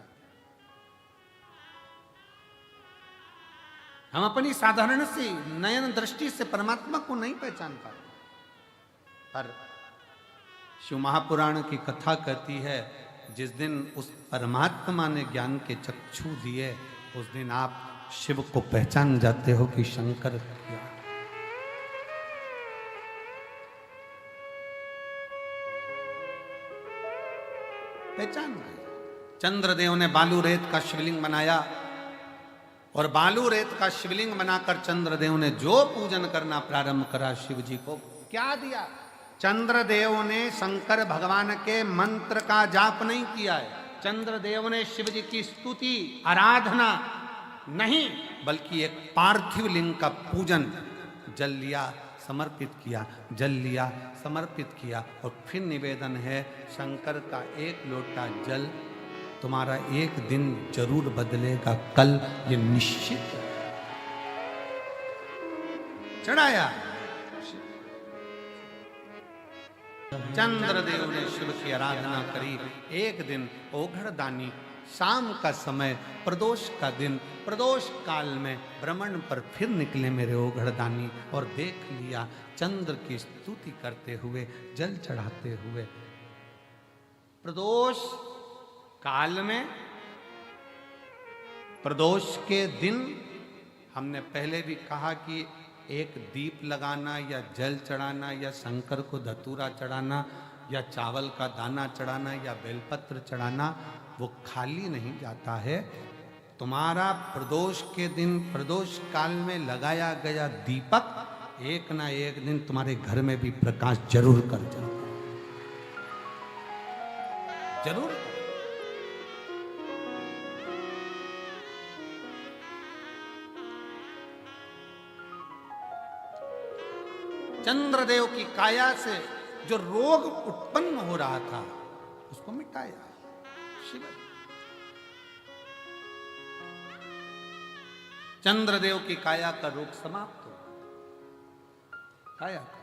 [SPEAKER 1] हम अपनी साधारण सी नयन दृष्टि से परमात्मा को नहीं पहचान पाते। पर शिव महापुराण की कथा कहती है, जिस दिन उस परमात्मा ने ज्ञान के चक्षु दिए, उस दिन आप शिव को पहचान जाते हो कि शंकर क्या। पहचान गए। चंद्रदेव ने बालू रेत का शिवलिंग बनाया, और बालू रेत का शिवलिंग बनाकर चंद्रदेव ने जो पूजन करना प्रारंभ करा, शिव जी को क्या दिया? चंद्रदेव ने शंकर भगवान के मंत्र का जाप नहीं किया है, चंद्रदेव ने शिव जी की स्तुति आराधना नहीं, बल्कि एक पार्थिव लिंग का पूजन, जल लिया समर्पित किया, जल लिया समर्पित किया, और फिर निवेदन है शंकर का एक लोटा जल तुम्हारा एक दिन जरूर बदलेगा, कल ये निश्चित चढ़ाया। चंद्रदेव ने शिव की आराधना करी। एक दिन ओघड़दानी, शाम का समय, प्रदोष का दिन, प्रदोष काल में भ्रमण पर फिर निकले मेरे ओघड़दानी, और देख लिया चंद्र की स्तुति करते हुए, जल चढ़ाते हुए। प्रदोष काल में, प्रदोष के दिन, हमने पहले भी कहा कि एक दीप लगाना या जल चढ़ाना या शंकर को धतूरा चढ़ाना या चावल का दाना चढ़ाना या बेलपत्र चढ़ाना, वो खाली नहीं जाता है। तुम्हारा प्रदोष के दिन, प्रदोष काल में लगाया गया दीपक एक ना एक दिन तुम्हारे घर में भी प्रकाश जरूर कर जाता है, जरूर। चंद्रदेव की काया से जो रोग उत्पन्न हो रहा था, उसको मिटाया शिव। चंद्रदेव की काया का रोग समाप्त हो, काया का।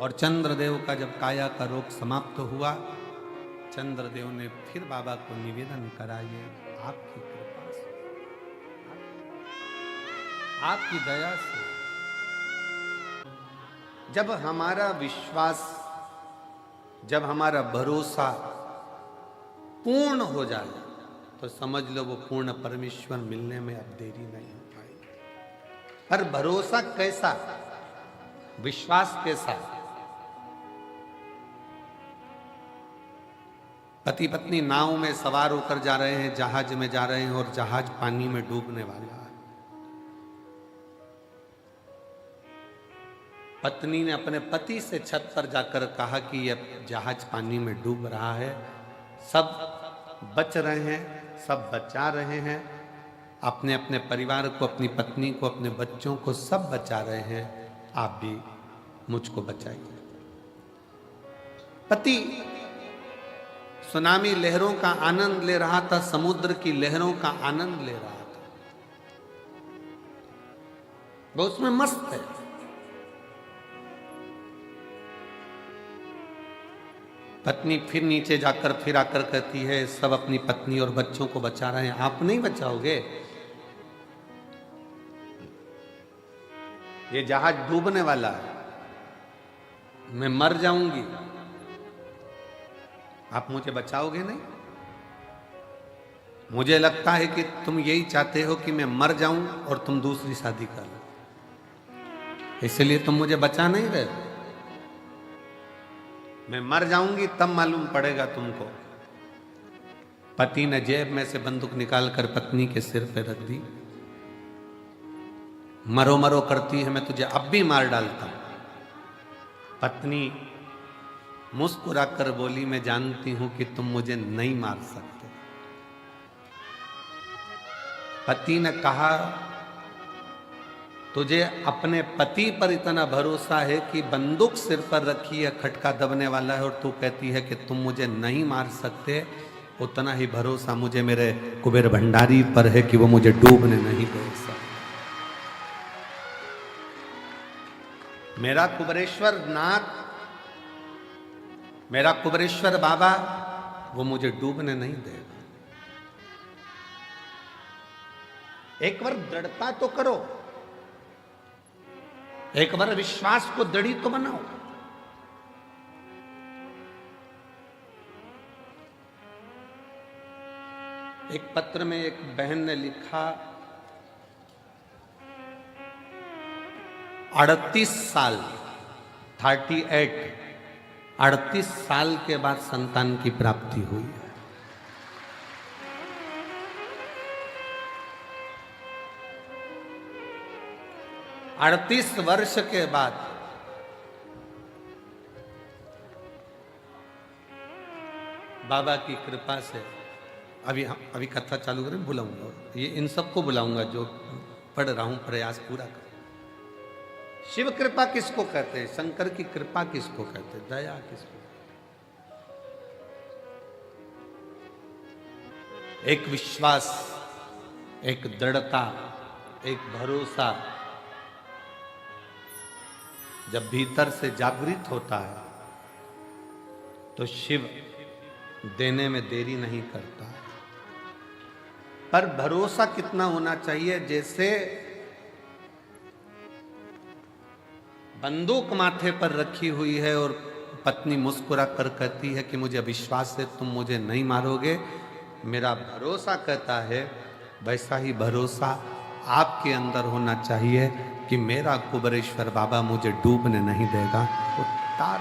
[SPEAKER 1] और चंद्रदेव का जब काया का रोग समाप्त हुआ, चंद्रदेव ने फिर बाबा को निवेदन करा, ये आपकी कृपा से, आपकी दया से। जब हमारा विश्वास, जब हमारा भरोसा पूर्ण हो जाए, तो समझ लो वो पूर्ण परमेश्वर मिलने में अब देरी नहीं हो पाएगी। पर भरोसा कैसा, विश्वास कैसा? पति पत्नी नाव में सवार होकर जा रहे हैं, जहाज में जा रहे हैं, और जहाज पानी में डूबने वाला है। पत्नी ने अपने पति से छत पर जाकर कहा कि यह जहाज पानी में डूब रहा है, सब बच रहे हैं, सब बचा रहे हैं, अपने अपने परिवार को, अपनी पत्नी को, अपने बच्चों को सब बचा रहे हैं। आप भी मुझको बचाइए। पति सुनामी लहरों का आनंद ले रहा था, समुद्र की लहरों का आनंद ले रहा था, वो उसमें मस्त है। पत्नी फिर नीचे जाकर फिर आकर कहती है, सब अपनी पत्नी और बच्चों को बचा रहे हैं, आप नहीं बचाओगे? ये जहाज डूबने वाला है, मैं मर जाऊंगी, आप मुझे बचाओगे नहीं? मुझे लगता है कि तुम यही चाहते हो कि मैं मर जाऊं और तुम दूसरी शादी कर लो, इसलिए तुम मुझे बचा नहीं रहे। मैं मर जाऊंगी तब मालूम पड़ेगा तुमको। पति ने जेब में से बंदूक निकालकर पत्नी के सिर पे रख दी। मरो मरो करती है, मैं तुझे अब भी मार डालता हूं। पत्नी मुस्कुराकर बोली, मैं जानती हूं कि तुम मुझे नहीं मार सकते। पति ने कहा, तुझे अपने पति पर इतना भरोसा है कि बंदूक सिर पर रखी है, खटका दबने वाला है, और तू कहती है कि तुम मुझे नहीं मार सकते। उतना ही भरोसा मुझे मेरे कुबेर भंडारी पर है कि वो मुझे डूबने नहीं दे सकते। मेरा कुबेरेश्वर नाथ, मेरा कुबेरेश्वर बाबा, वो मुझे डूबने नहीं देगा। एक बार दृढ़ता तो करो, एक बार विश्वास को दृढ़ी तो बनाओ। एक पत्र में एक बहन ने लिखा, 38 साल 38 साल के बाद संतान की प्राप्ति हुई है। अड़तीस वर्ष के बाद बाबा की कृपा से अभी कथा चालू करें, बुलाऊंगा ये, इन सबको बुलाऊंगा जो पढ़ रहा हूं, प्रयास पूरा कर। शिव कृपा किसको कहते हैं? शंकर की कृपा किसको कहते हैं? दया किसको? एक विश्वास, एक दृढ़ता, एक भरोसा जब भीतर से जागृत होता है तो शिव देने में देरी नहीं करता। पर भरोसा कितना होना चाहिए? जैसे बंदूक माथे पर रखी हुई है और पत्नी मुस्कुरा कर कहती है कि मुझे विश्वास है तुम मुझे नहीं मारोगे, मेरा भरोसा कहता है, वैसा ही भरोसा आपके अंदर होना चाहिए कि मेरा कुबेरेश्वर बाबा मुझे डूबने नहीं देगा, उतार।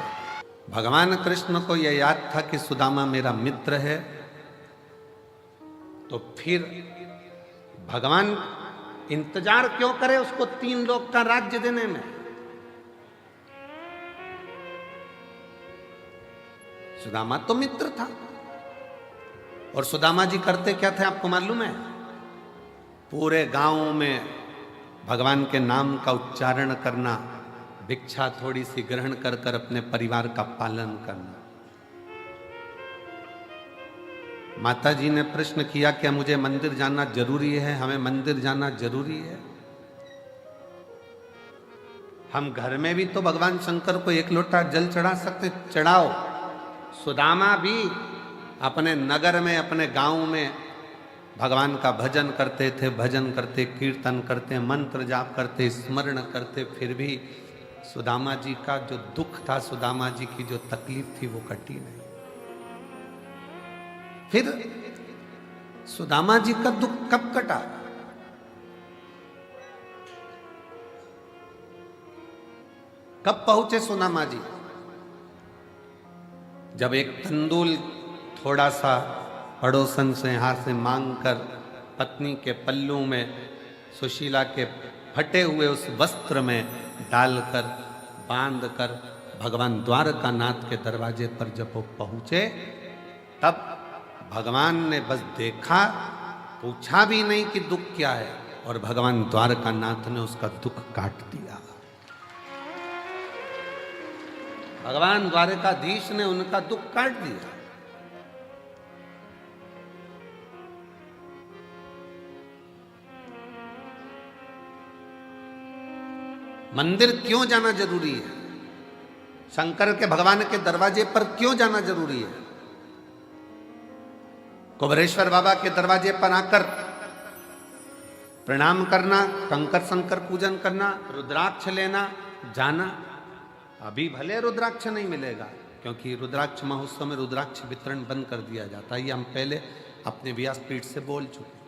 [SPEAKER 1] भगवान कृष्ण को यह याद था कि सुदामा मेरा मित्र है, तो फिर भगवान इंतजार क्यों करे उसको 3 लोक का राज्य देने में? सुदामा तो मित्र था। और सुदामा जी करते क्या थे आपको मालूम है? पूरे गांव में भगवान के नाम का उच्चारण करना, भिक्षा थोड़ी सी ग्रहण कर कर अपने परिवार का पालन करना। माता जी ने प्रश्न किया, क्या मुझे मंदिर जाना जरूरी है? हमें मंदिर जाना जरूरी है? हम घर में भी तो भगवान शंकर को 1 लोटा जल चढ़ा सकते, चढ़ाओ। सुदामा भी अपने नगर में, अपने गांव में भगवान का भजन करते थे, भजन करते, कीर्तन करते, मंत्र जाप करते, स्मरण करते, फिर भी सुदामा जी का जो दुख था, सुदामा जी की जो तकलीफ थी, वो कटी नहीं। फिर सुदामा जी का दुख कब कटा? कब पहुंचे सुदामा जी? जब एक तंदूल थोड़ा सा पड़ोसन से हाथ से मांगकर पत्नी के पल्लू में सुशीला के फटे हुए उस वस्त्र में डालकर बांधकर भगवान द्वारकानाथ के दरवाजे पर जब वो पहुंचे, तब भगवान ने बस देखा, पूछा भी नहीं कि दुख क्या है, और भगवान द्वारकानाथ ने उसका दुख काट दिया। भगवान द्वारकाधीश ने उनका दुख काट दिया। मंदिर क्यों जाना जरूरी है? शंकर के भगवान के दरवाजे पर क्यों जाना जरूरी है? कुबेरेश्वर बाबा के दरवाजे पर आकर प्रणाम करना, कंकर शंकर पूजन करना, रुद्राक्ष लेना, जाना। अभी भले रुद्राक्ष नहीं मिलेगा, क्योंकि रुद्राक्ष महोत्सव में रुद्राक्ष वितरण बंद कर दिया जाता है। ये हम पहले अपने व्यासपीठ से बोल चुके।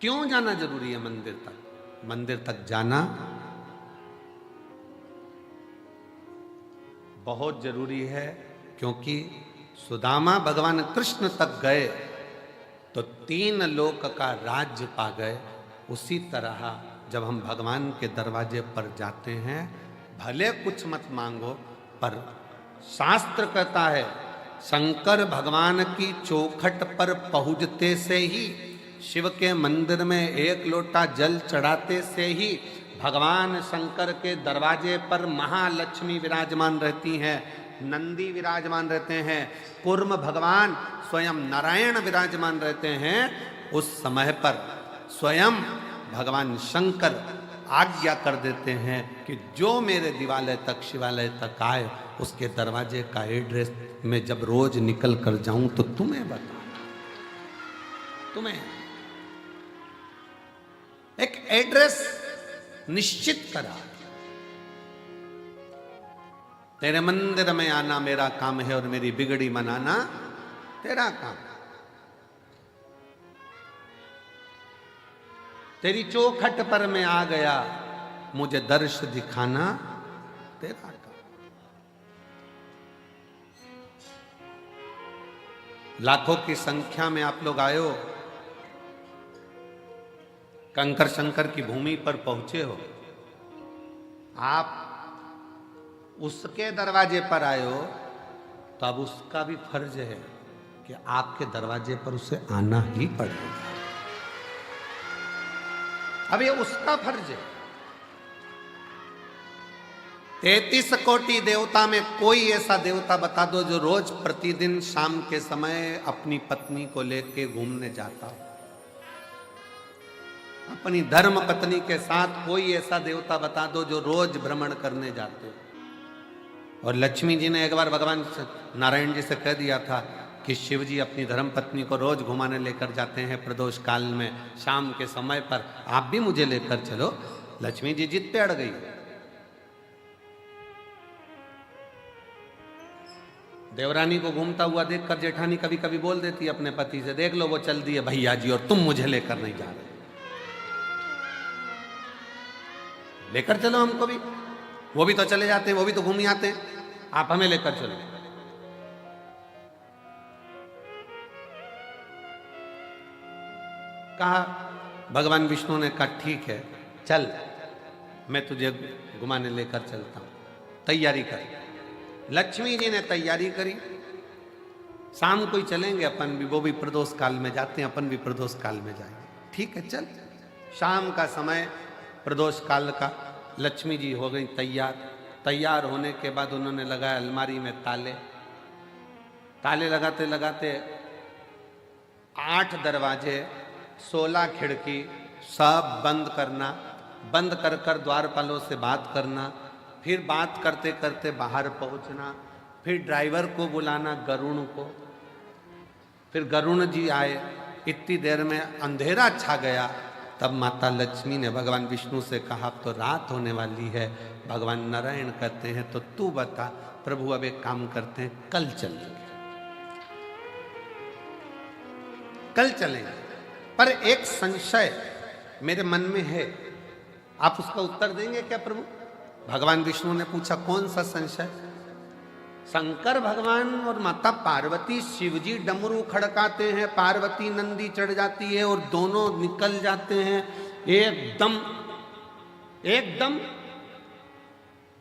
[SPEAKER 1] क्यों जाना जरूरी है मंदिर तक? मंदिर तक जाना बहुत जरूरी है, क्योंकि सुदामा भगवान कृष्ण तक गए तो 3 लोक का राज्य पा गए। उसी तरह जब हम भगवान के दरवाजे पर जाते हैं, भले कुछ मत मांगो, पर शास्त्र कहता है शंकर भगवान की चौखट पर पहुंचते से ही, शिव के मंदिर में 1 लोटा जल चढ़ाते से ही भगवान शंकर के दरवाजे पर महालक्ष्मी विराजमान रहती हैं, नंदी विराजमान रहते हैं, कूर्म भगवान स्वयं नारायण विराजमान रहते हैं। उस समय पर स्वयं भगवान शंकर आज्ञा कर देते हैं कि जो मेरे दिवालय तक, शिवालय तक आए, उसके दरवाजे का एड्रेस मैं जब रोज निकल कर जाऊं तो तुम्हें बता, तुम्हें एक एड्रेस निश्चित करा। तेरे मंदिर में आना मेरा काम है और मेरी बिगड़ी मनाना तेरा काम। तेरी चौखट पर मैं आ गया, मुझे दर्श दिखाना तेरा काम। लाखों की संख्या में आप लोग आए हो, कंकर शंकर की भूमि पर पहुंचे हो, आप उसके दरवाजे पर आए हो, तो अब उसका भी फर्ज है कि आपके दरवाजे पर उसे आना ही पड़ेगा। अब ये उसका फर्ज है। 33 कोटि देवता में कोई ऐसा देवता बता दो जो रोज प्रतिदिन शाम के समय अपनी पत्नी को लेके घूमने जाता हो। अपनी धर्म पत्नी के साथ कोई ऐसा देवता बता दो जो रोज भ्रमण करने जाते हो। और लक्ष्मी जी ने एक बार भगवान नारायण जी से कह दिया था कि शिव जी अपनी धर्म पत्नी को रोज घुमाने लेकर जाते हैं प्रदोष काल में, शाम के समय पर आप भी मुझे लेकर चलो। लक्ष्मी जी जिद पे अड़ गई। देवरानी को घूमता हुआ देखकर जेठानी कभी कभी बोल देती है अपने पति से, देख लो वो चल दिए भैया जी और तुम मुझे लेकर नहीं जा रहे, लेकर चलो हमको भी। वो भी तो चले जाते हैं, वो भी तो घूम आते हैं, आप हमें लेकर चलो। कहा, भगवान विष्णु ने कहा ठीक है चल, मैं तुझे घुमाने लेकर चलता हूं, तैयारी कर। लक्ष्मी जी ने तैयारी करी, शाम को ही चलेंगे अपन भी, वो भी प्रदोष काल में जाते हैं, अपन भी प्रदोष काल में जाएंगे। ठीक है चल। शाम का समय प्रदोष काल का, लक्ष्मी जी हो गई तैयार। तैयार होने के बाद उन्होंने लगाया अलमारी में ताले। ताले लगाते लगाते 8 दरवाजे, 16 खिड़की सब बंद करना, बंद कर कर द्वारपालों से बात करना, फिर बात करते करते बाहर पहुंचना, फिर ड्राइवर को बुलाना गरुण को, फिर गरुण जी आए। इतनी देर में अंधेरा छा गया। तब माता लक्ष्मी ने भगवान विष्णु से कहा, अब तो रात होने वाली है। भगवान नारायण कहते हैं तो तू बता। प्रभु अब एक काम करते हैं, कल चलेंगे, कल चलेंगे। पर एक संशय मेरे मन में है, आप उसका उत्तर देंगे क्या प्रभु? भगवान विष्णु ने पूछा, कौन सा संशय? शंकर भगवान और माता पार्वती, शिवजी डमरू खड़काते हैं, पार्वती नंदी चढ़ जाती है और दोनों निकल जाते हैं एकदम एकदम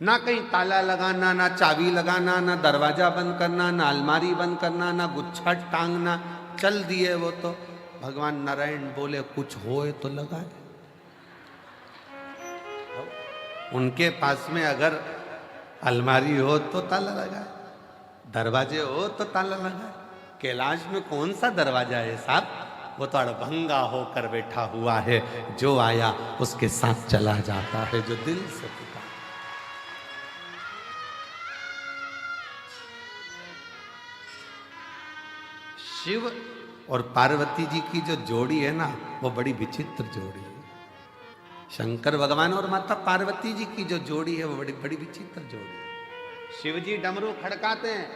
[SPEAKER 1] ना कहीं ताला लगाना, ना चाबी लगाना, ना दरवाजा बंद करना, ना अलमारी बंद करना, ना गुच्छा टांगना, चल दिए वो तो। भगवान नारायण बोले कुछ होए तो लगाए। उनके पास में अगर अलमारी हो तो ताला लगाए, दरवाजे हो तो ताला लगाए। कैलाश में कौन सा दरवाजा है साहब? वो तो अड़भंगा होकर बैठा हुआ है, जो आया उसके साथ चला जाता है, जो दिल से पुकार। शिव और पार्वती जी की जो जोड़ी है ना, वो बड़ी विचित्र जोड़ी है। शंकर भगवान और माता पार्वती जी की जो जोड़ी है वो बड़ी बड़ी विचित्र जोड़ी है। शिव जी डमरू खड़काते हैं,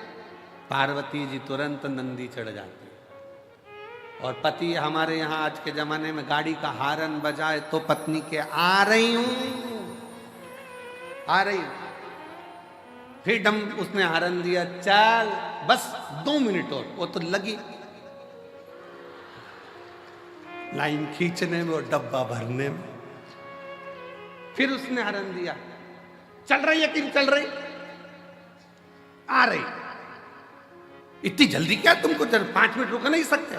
[SPEAKER 1] पार्वती जी तुरंत नंदी चढ़ जाती है। और पति हमारे यहाँ आज के जमाने में गाड़ी का हारन बजाए तो पत्नी के आ रही हूं, आ रही हूं, फिर उसने हारन दिया, चल बस 2 मिनट और, वो तो लगी लाइन खींचने में और डब्बा भरने में। फिर उसने हरन दिया, चल रही है कि चल रही, आ रही, इतनी जल्दी क्या तुमको? 5 मिनट रुक नहीं सकते?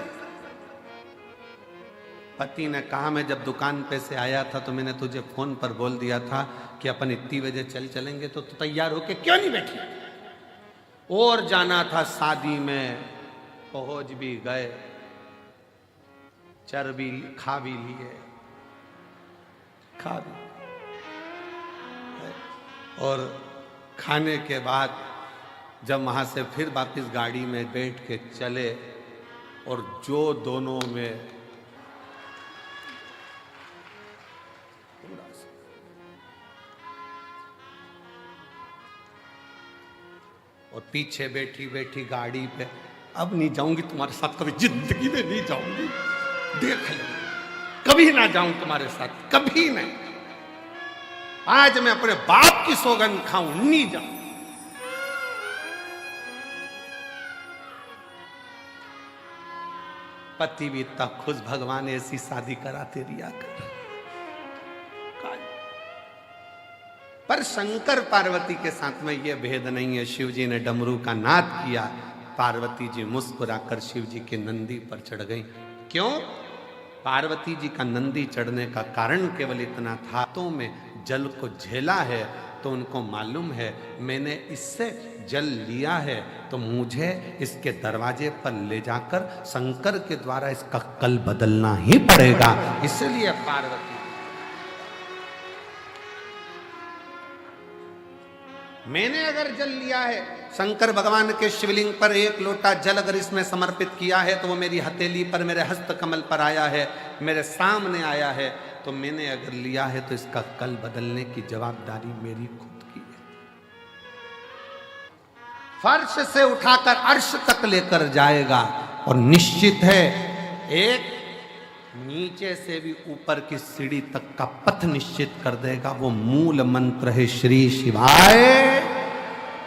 [SPEAKER 1] पति ने कहा मैं जब दुकान पे से आया था तो मैंने तुझे फोन पर बोल दिया था कि अपन इतनी बजे चलेंगे, तो तैयार होके क्यों नहीं बैठी? और जाना था शादी में, पहुंच भी गए, चर्बी खा भी लिए, खा भी, और खाने के बाद जब वहां से फिर वापस गाड़ी में बैठ के चले, और जो दोनों में और पीछे बैठी बैठी गाड़ी पे, अब नहीं जाऊंगी तुम्हारे साथ, कभी जिंदगी में नहीं जाऊंगी, देख ले, कभी ना जाऊं तुम्हारे साथ, कभी नहीं। आज मैं अपने बाप की सौगंध खाऊं, नहीं जाऊं। पति भी इतना खुश, भगवान ऐसी शादी कराते रिया कर। पर शंकर पार्वती के साथ में यह भेद नहीं है। शिव जी ने डमरू का नाद किया, पार्वती जी मुस्कुराकर शिव जी के नंदी पर चढ़ गई। क्यों? पार्वती जी का नंदी चढ़ने का कारण केवल इतना था, तो में जल को झेला है तो उनको मालूम है मैंने इससे जल लिया है तो मुझे इसके दरवाजे पर ले जाकर शंकर के द्वारा इसका कल बदलना ही पड़ेगा। इसलिए पार्वती, मैंने अगर जल लिया है, शंकर भगवान के शिवलिंग पर 1 लोटा जल अगर इसमें समर्पित किया है तो वो मेरी हथेली पर, मेरे हस्त कमल पर आया है, मेरे सामने आया है, तो मैंने अगर लिया है तो इसका कल बदलने की जवाबदारी मेरी खुद की है। फर्श से उठाकर अर्श तक लेकर जाएगा, और निश्चित है एक नीचे से भी ऊपर की सीढ़ी तक का पथ निश्चित कर देगा। वो मूल मंत्र है श्री शिवाय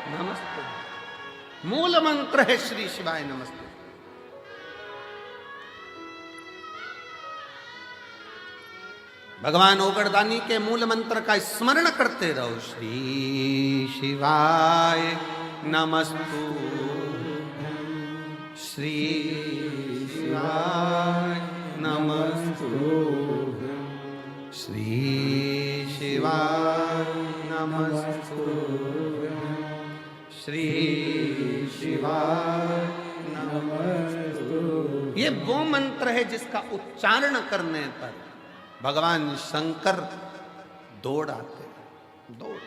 [SPEAKER 1] नमस्ते। मूल मंत्र है श्री शिवाय नमस्ते। भगवान ओगड़दानी के मूल मंत्र का स्मरण करते रहो। श्री शिवाय नमस्तु, श्री शिवाय नमस्तु, श्री शिवाय नमस्तु, श्री शिवाय नमस्तु। ये वो मंत्र है जिसका उच्चारण करने पर भगवान शंकर दौड़ आते, दौड़।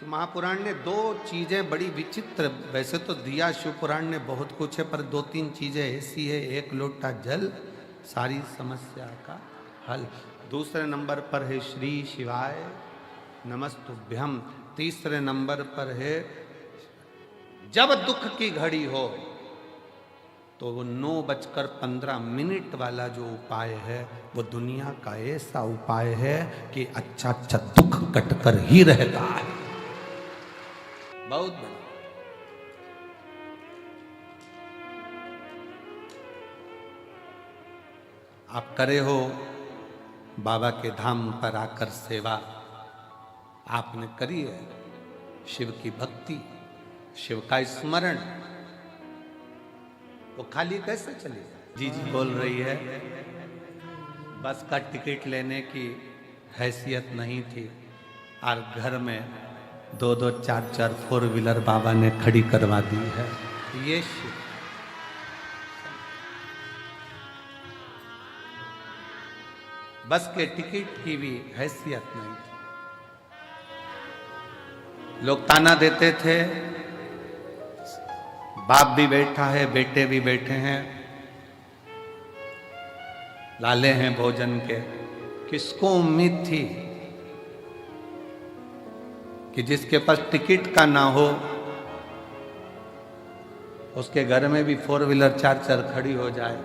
[SPEAKER 1] महापुराण ने 2 चीजें बड़ी विचित्र, वैसे तो दिया शिव पुराण ने बहुत कुछ है, पर 2-3 चीजें ऐसी है। 1 लोटा जल, सारी समस्या का हल। दूसरे नंबर पर है श्री शिवाय नमस्तुभ्यम। तीसरे नंबर पर है जब दुख की घड़ी हो तो वो 9:15 वाला जो उपाय है वो दुनिया का ऐसा उपाय है कि अच्छा दुख कटकर ही रहता है। बहुत बड़ा। आप करे हो बाबा के धाम पर आकर सेवा आपने करी है, शिव की भक्ति, शिव का स्मरण, वो खाली कैसे चली? जी जी बोल रही है बस का टिकट लेने की हैसियत नहीं थी और घर में 2-2 4-4 4 व्हीलर बाबा ने खड़ी करवा दी है। ये शिव, बस के टिकट की भी हैसियत नहीं थी। लोग ताना देते थे, बाप भी बैठा है, बेटे भी बैठे हैं, लाले हैं भोजन के। किसको उम्मीद थी कि जिसके पास टिकट का ना हो उसके घर में भी 4 व्हीलर 4-4 खड़ी हो जाए?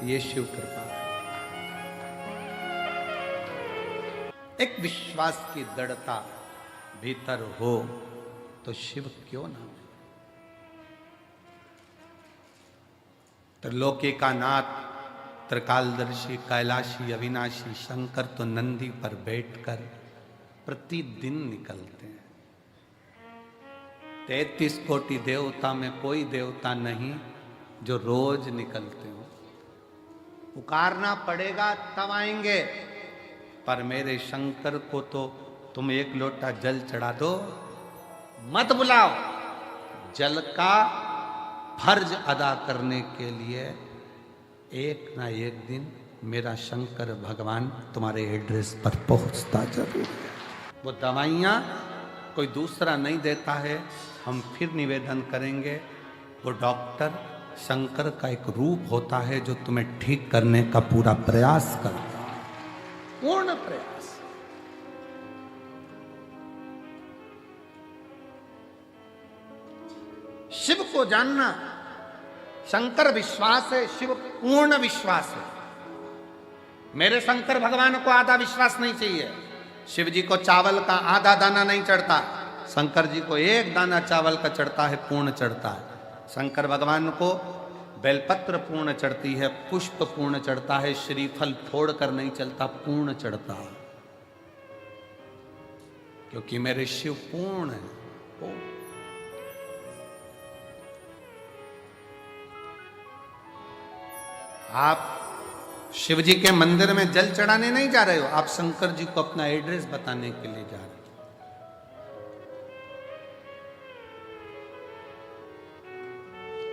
[SPEAKER 1] ये शिव कृपा। एक विश्वास की दृढ़ता भीतर हो तो शिव क्यों ना हो। त्रिलोकी का नाथ, त्रिकालदर्शी, कैलाशी, अविनाशी शंकर तो नंदी पर बैठकर प्रतिदिन निकलते हैं। 33 कोटि देवता में कोई देवता नहीं जो रोज निकलते हो। पुकारना पड़ेगा तब आएंगे, पर मेरे शंकर को तो तुम 1 लोटा जल चढ़ा दो, मत बुलाओ। जल का फर्ज अदा करने के लिए एक ना एक दिन मेरा शंकर भगवान तुम्हारे एड्रेस पर पहुंचता जरूर है। वो दवाइयाँ कोई दूसरा नहीं देता है, हम फिर निवेदन करेंगे। वो डॉक्टर शंकर का एक रूप होता है जो तुम्हें ठीक करने का पूरा प्रयास करता है, पूर्ण प्रयास। शिव को जानना, शंकर विश्वास है, शिव पूर्ण विश्वास है। मेरे शंकर भगवान को आधा विश्वास नहीं चाहिए। शिव जी को चावल का आधा दाना नहीं चढ़ता, शंकर जी को 1 दाना चावल का चढ़ता है, पूर्ण चढ़ता है। शंकर भगवान को बेलपत्र पूर्ण चढ़ती है, पुष्प पूर्ण चढ़ता है, श्रीफल फोड़ कर नहीं चलता, पूर्ण चढ़ता है। क्योंकि मेरे शिव पूर्ण है, पूर्ण। आप शिव जी के मंदिर में जल चढ़ाने नहीं जा रहे हो, आप शंकर जी को अपना एड्रेस बताने के लिए जा रहे हो।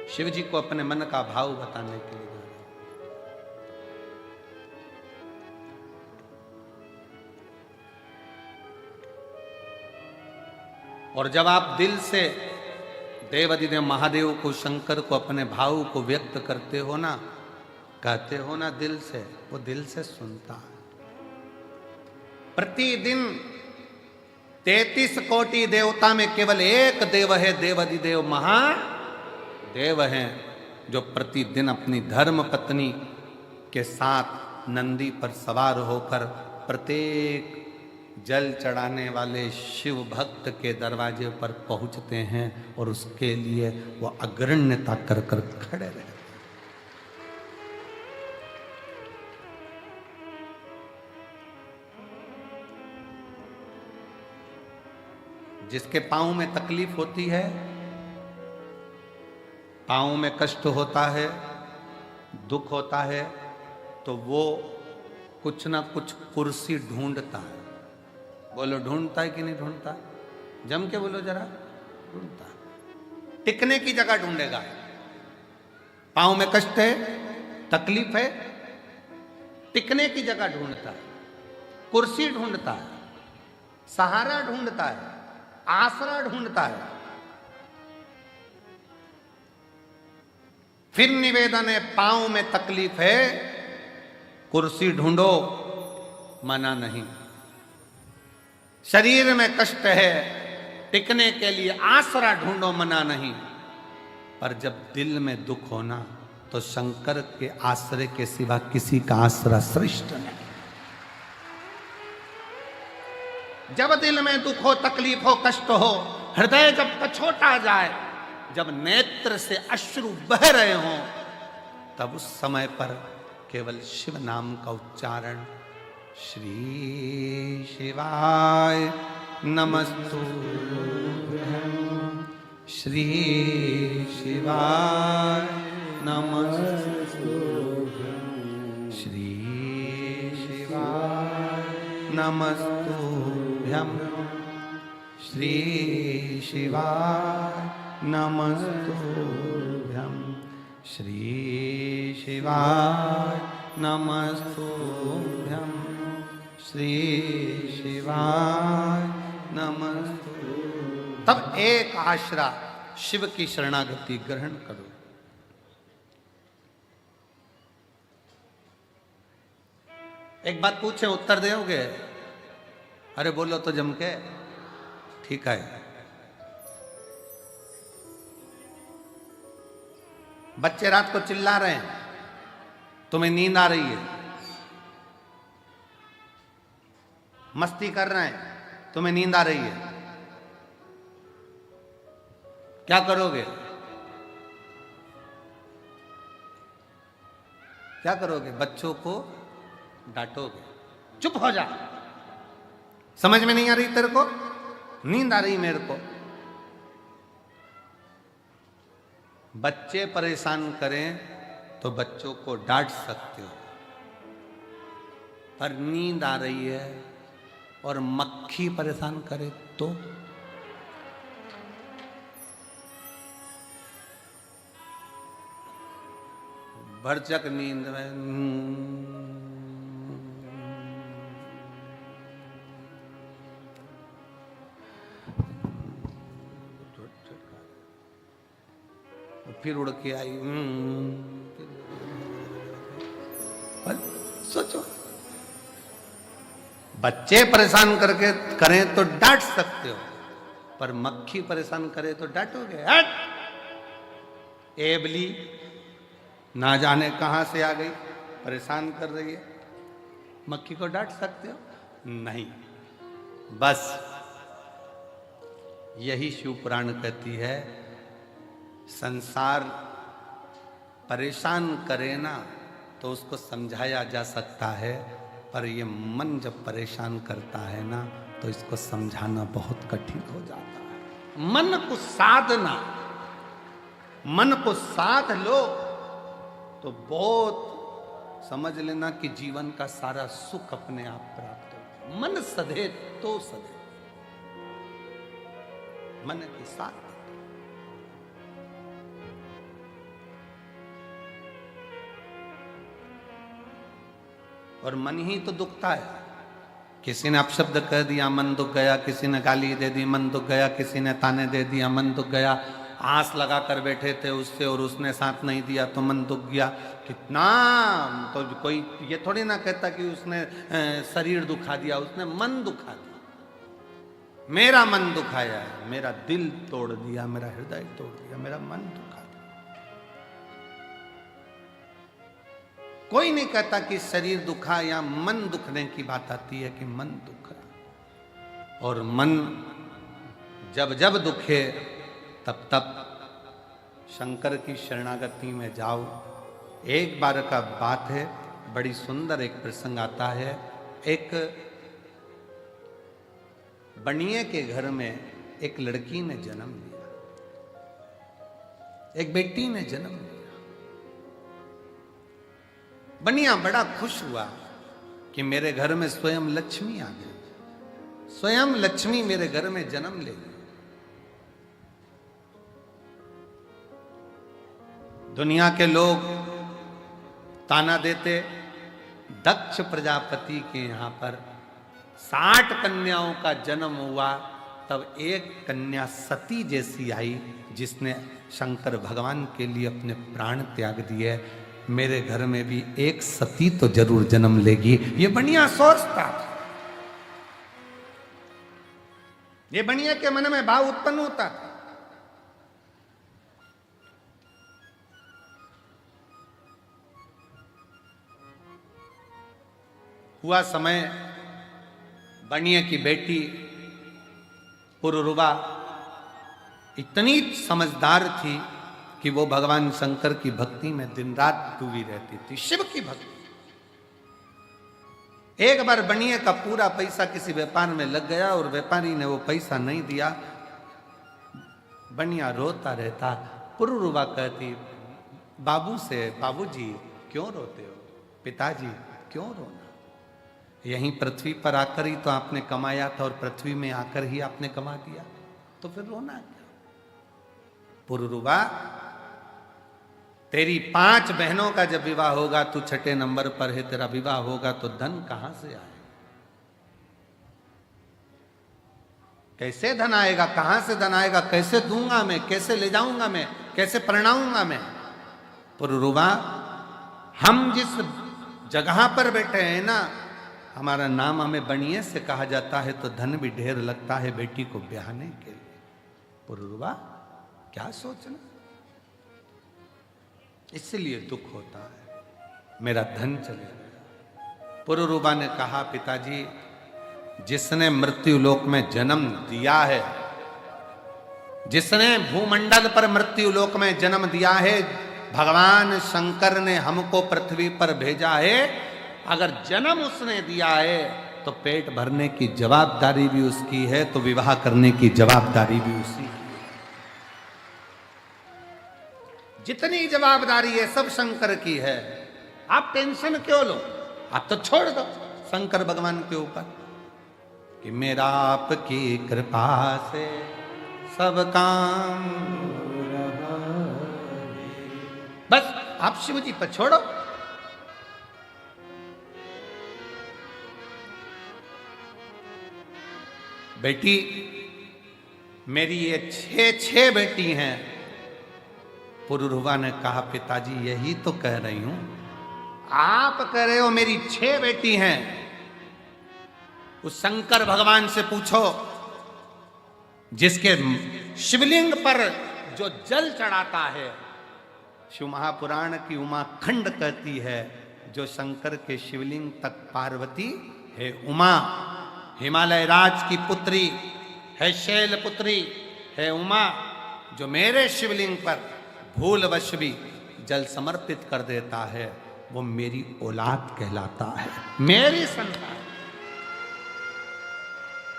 [SPEAKER 1] शिव जी को अपने मन का भाव बताने के लिए जा रहे हो। और जब आप दिल से देवाधिदेव महादेव को, शंकर को, अपने भाव को व्यक्त करते हो ना, कहते हो ना दिल से, वो दिल से सुनता है। प्रतिदिन 33 कोटि देवता में केवल एक देव है, देवाधिदेव महादेव हैं, जो प्रतिदिन अपनी धर्म पत्नी के साथ नंदी पर सवार होकर प्रत्येक जल चढ़ाने वाले शिव भक्त के दरवाजे पर पहुंचते हैं और उसके लिए वो अग्रण्यता कर कर खड़े रहते हैं। जिसके पांव में तकलीफ होती है, पांव में कष्ट होता है, दुख होता है, तो वो कुछ ना कुछ कुर्सी ढूंढता है। बोलो ढूंढता है कि नहीं ढूंढता? जम के बोलो जरा, ढूंढता है। टिकने की जगह ढूंढेगा। पांव में कष्ट है, तकलीफ है, टिकने की जगह ढूंढता है, कुर्सी ढूंढता है, सहारा ढूंढता है, आसरा ढूंढता है। फिर निवेदन है, पांव में तकलीफ है, कुर्सी ढूंढो, मना नहीं। शरीर में कष्ट है, टिकने के लिए आसरा ढूंढो, मना नहीं। पर जब दिल में दुख होना तो शंकर के आश्रय के सिवा किसी का आसरा श्रेष्ठ नहीं। जब दिल में दुख हो, तकलीफ हो, कष्ट हो, हृदय जब कछोटा जाए, जब नेत्र से अश्रु बह रहे हों, तब उस समय पर केवल शिव नाम का उच्चारण श्री शिवाय नमस्तुभ्यं श्री शिवाय नमस्तुभ्यं श्री शिवाय नमस्तुभ्यं श्री शिवाय नमस्तुभ्यं श्री शिवाय नमस्तुभ्यं श्री शिवाय नमस्तुभ्यं। तब एक आश्रा शिव की शरणागति ग्रहण करो। एक बात पूछे उत्तर दोगे? अरे बोलो तो जम के। ठीक है। बच्चे रात को चिल्ला रहे हैं, तुम्हें नींद आ रही है, मस्ती कर रहे हैं, तुम्हें नींद आ रही है, क्या करोगे? क्या करोगे? बच्चों को डांटोगे, चुप हो जा, समझ में नहीं आ रही तेरे को, नींद आ रही मेरे को। बच्चे परेशान करें तो बच्चों को डांट सकते हो, पर नींद आ रही है और मक्खी परेशान करे तो? भरचक नींद में फिर उड़ के आई। सोचो, बच्चे परेशान करके करें तो डांट सकते हो, पर मक्खी परेशान करे तो डांटोगे? हट एबली, ना जाने कहां से आ गई, परेशान कर रही है, मक्खी को डांट सकते हो? नहीं। बस यही शिव पुराण कहती है, संसार परेशान करे ना तो उसको समझाया जा सकता है, पर ये मन जब परेशान करता है ना तो इसको समझाना बहुत कठिन हो जाता है। मन को साधना, मन को साध लो तो बहुत समझ लेना कि जीवन का सारा सुख अपने आप प्राप्त हो। मन सधे तो सधे, मन की साथ। और मन ही तो दुखता है। किसी ने अपशब्द कह दिया, मन दुख गया, किसी ने गाली दे दी, मन दुख गया, किसी ने ताने दे दिया, मन दुख गया, आस लगा कर बैठे थे उससे और उसने साथ नहीं दिया तो मन दुख गया। कितना तो कोई ये थोड़ी ना कहता कि उसने शरीर दुखा दिया, उसने मन दुखा दिया। मेरा मन दुखाया है, मेरा दिल तोड़ दिया, मेरा हृदय तोड़ दिया, मेरा मन दुखा दिया। कोई नहीं कहता कि शरीर दुखा या मन दुखने की बात आती है कि मन दुखा। और मन जब जब दुखे तब तब शंकर की शरणागति में जाओ। एक बार का बात है, बड़ी सुंदर एक प्रसंग आता है। एक बनिए के घर में एक लड़की ने जन्म लिया, एक बेटी ने जन्म लिया। बनिया बड़ा खुश हुआ कि मेरे घर में स्वयं लक्ष्मी आ गई, स्वयं लक्ष्मी मेरे घर में जन्म ले गई। दुनिया के लोग ताना देते, दक्ष प्रजापति के यहां पर 60 कन्याओं का जन्म हुआ, तब एक कन्या सती जैसी आई जिसने शंकर भगवान के लिए अपने प्राण त्याग दिए। मेरे घर में भी एक सती तो जरूर जन्म लेगी, ये बनिया सोचता। ये बनिया के मन में भाव उत्पन्न होता। हुआ समय, बनिया की बेटी पुरुरुवा इतनी समझदार थी कि वो भगवान शंकर की भक्ति में दिन रात डूबी रहती थी, शिव की भक्ति। एक बार बनिए का पूरा पैसा किसी व्यापार में लग गया और व्यापारी ने वो पैसा नहीं दिया। बनिया रोता रहता। पुरुरुवा कहती बाबू से, बाबूजी क्यों रोते हो, पिताजी क्यों रोना, यहीं पृथ्वी पर आकर ही तो आपने कमाया था और पृथ्वी में आकर ही आपने कमा दिया, तो फिर रोना क्या। पुरुरुवा, तेरी 5 बहनों का जब विवाह होगा, तू 6ठे नंबर पर है, तेरा विवाह होगा तो धन कहां से आए, कैसे धन आएगा, कहां से धन आएगा, कैसे दूंगा मैं, कैसे ले जाऊंगा मैं, कैसे परिणाऊंगा मैं। पुरुरुवा, हम जिस जगह पर बैठे हैं ना, हमारा नाम हमें बनिए से कहा जाता है, तो धन भी ढेर लगता है बेटी को ब्याहने के लिए। पुरुरुवा, क्या सोचना, इसलिए दुख होता है, मेरा धन चले गया। पुरुरुवा ने कहा, पिताजी, जिसने मृत्यु लोक में जन्म दिया है, जिसने भूमंडल पर मृत्यु लोक में जन्म दिया है, भगवान शंकर ने हमको पृथ्वी पर भेजा है, अगर जन्म उसने दिया है तो पेट भरने की जवाबदारी भी उसकी है, तो विवाह करने की जवाबदारी भी उसी की है। जितनी जवाबदारी है सब शंकर की है, आप टेंशन क्यों लो, आप तो छोड़ दो शंकर भगवान के ऊपर कि मेरा आपकी कृपा से सब काम, बस आप शिव जी पर छोड़ो। बेटी, मेरी ये 6 बेटी हैं। पुरुरुवा ने कहा, पिताजी यही तो कह रही हूं, आप कह रहे हो मेरी 6 बेटी हैं, उस शंकर भगवान से पूछो जिसके शिवलिंग पर जो जल चढ़ाता है, शिव महापुराण की उमा खंड कहती है, जो शंकर के शिवलिंग तक पार्वती है उमा, हिमालय राज की पुत्री है, शैल पुत्री है उमा, जो मेरे शिवलिंग पर भूलवश भी जल समर्पित कर देता है, वो मेरी औलाद कहलाता है, मेरी संतान,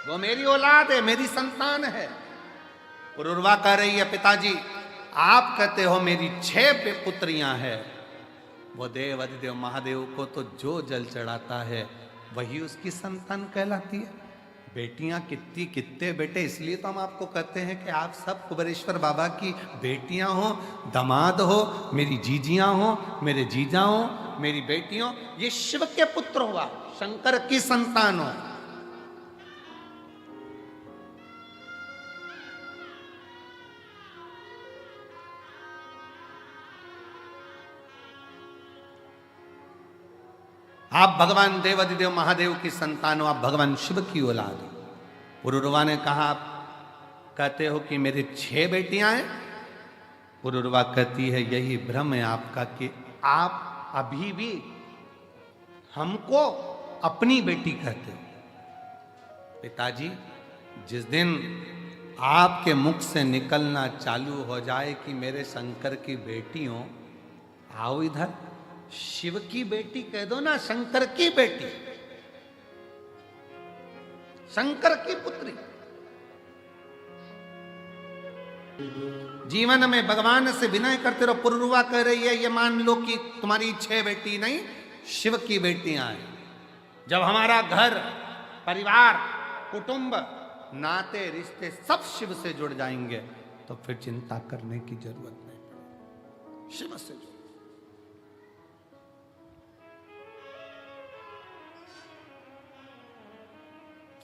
[SPEAKER 1] वो मेरी औलाद है, मेरी संतान है। पुरुरवा कह रही है, पिताजी आप कहते हो मेरी 6 पुत्रियां हैं, वो देव अधिदेव महादेव को तो जो जल चढ़ाता है वही उसकी संतान कहलाती है। बेटियां कितनी, कितने बेटे, इसलिए तो हम आपको कहते हैं कि आप सब कुबेरेश्वर बाबा की बेटियां हो, दामाद हो, मेरी जीजियां हो, मेरे जीजा हो, मेरी बेटियों, ये शिव के पुत्र हुआ, शंकर की संतान हो। आप भगवान देवाधिदेव महादेव की संतान हो, आप भगवान शिव की औलाद हो। पुरुरवा ने कहा, आप कहते हो कि मेरी 6 बेटियां हैं। पुरुरवा कहती है, यही भ्रम है आपका कि आप अभी भी हमको अपनी बेटी कहते हो। पिताजी, जिस दिन आपके मुख से निकलना चालू हो जाए कि मेरे शंकर की बेटी हो, आओ इधर, शिव की बेटी कह दो ना, शंकर की बेटी, शंकर की पुत्री। जीवन में भगवान से विनय करते रहो। पुरुरवा कह रही है, ये मान लो कि तुम्हारी 6 बेटी नहीं, शिव की बेटियां हैं। जब हमारा घर परिवार कुटुंब नाते रिश्ते सब शिव से जुड़ जाएंगे तो फिर चिंता करने की जरूरत नहीं पड़ेगी। शिव से जुड़,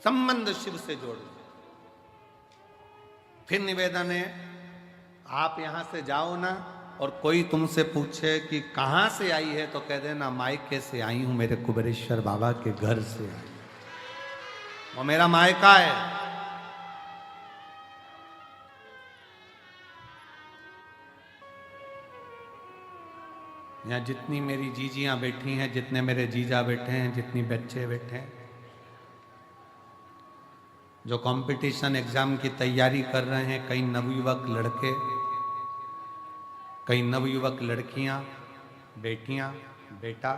[SPEAKER 1] संबंध शिव से जोड़। फिर निवेदन है, आप यहां से जाओ ना और कोई तुमसे पूछे कि कहां से आई है तो कह देना मायके से आई हूं, मेरे कुबेरेश्वर बाबा के घर से आई, वो मेरा मायका है। यहां जितनी मेरी जीजियां बैठी हैं, जितने मेरे जीजा बैठे हैं, जितनी बच्चे बैठे हैं, जो कंपटीशन एग्जाम की तैयारी कर रहे हैं, कई नवयुवक लड़के, कई नवयुवक लड़कियां, बेटियां, बेटा,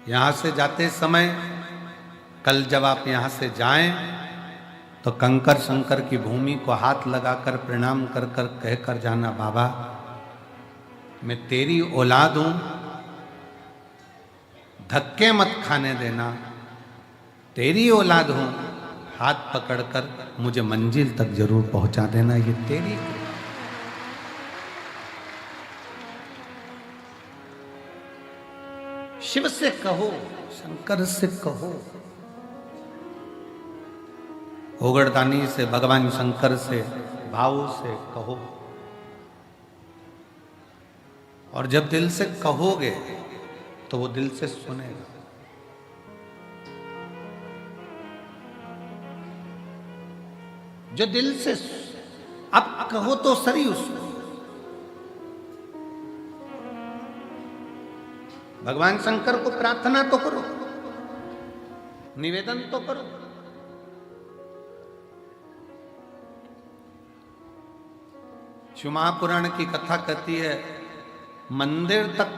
[SPEAKER 1] यहां से जाते समय कल जब आप यहां से जाएं तो कंकर शंकर की भूमि को हाथ लगाकर प्रणाम कर कर कहकर जाना, बाबा मैं तेरी औलाद हूं, धक्के मत खाने देना, तेरी औलाद हूं, हाथ पकड़कर मुझे मंजिल तक जरूर पहुंचा देना, ये तेरी। शिव से कहो, शंकर से कहो, ओगड़दानी से, भगवान शंकर से भाव से कहो। और जब दिल से कहोगे तो वो दिल से सुनेगा। जो दिल से अब कहो तो सही उसको। भगवान शंकर को प्रार्थना तो करो, निवेदन तो करो। शिव महापुराण की कथा कहती है मंदिर तक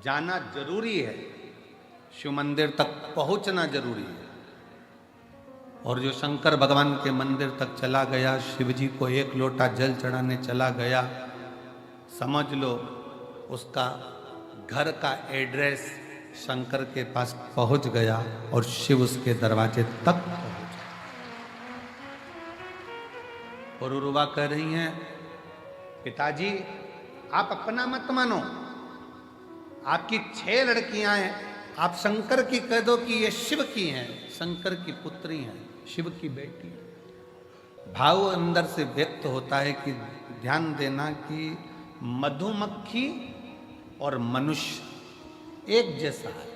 [SPEAKER 1] जाना जरूरी है, शिव मंदिर तक पहुंचना जरूरी है। और जो शंकर भगवान के मंदिर तक चला गया, शिव जी को एक लोटा जल चढ़ाने चला गया, समझ लो उसका घर का एड्रेस शंकर के पास पहुंच गया और शिव उसके दरवाजे तक पहुंच गया। और उर्वा कह रही हैं, पिताजी आप अपना मत मानो, आपकी 6 लड़कियां हैं, आप शंकर की कह दो कि ये शिव की हैं, शंकर की पुत्री हैं, शिव की बेटी। भाव अंदर से व्यक्त होता है कि ध्यान देना कि मधुमक्खी और मनुष्य एक जैसा है।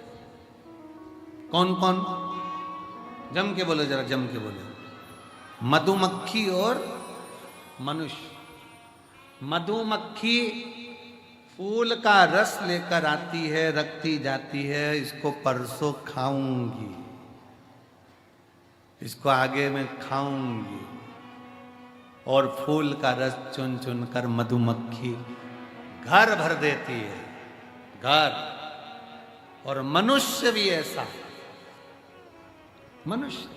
[SPEAKER 1] कौन कौन? जम के बोलो, जरा जम के बोलो। मधुमक्खी और मनुष्य। मधुमक्खी फूल का रस लेकर आती है, रखती जाती है, इसको परसों खाऊंगी, इसको आगे में खाऊंगी, और फूल का रस चुन चुन कर मधुमक्खी घर भर देती है, घर। और मनुष्य भी ऐसा है, मनुष्य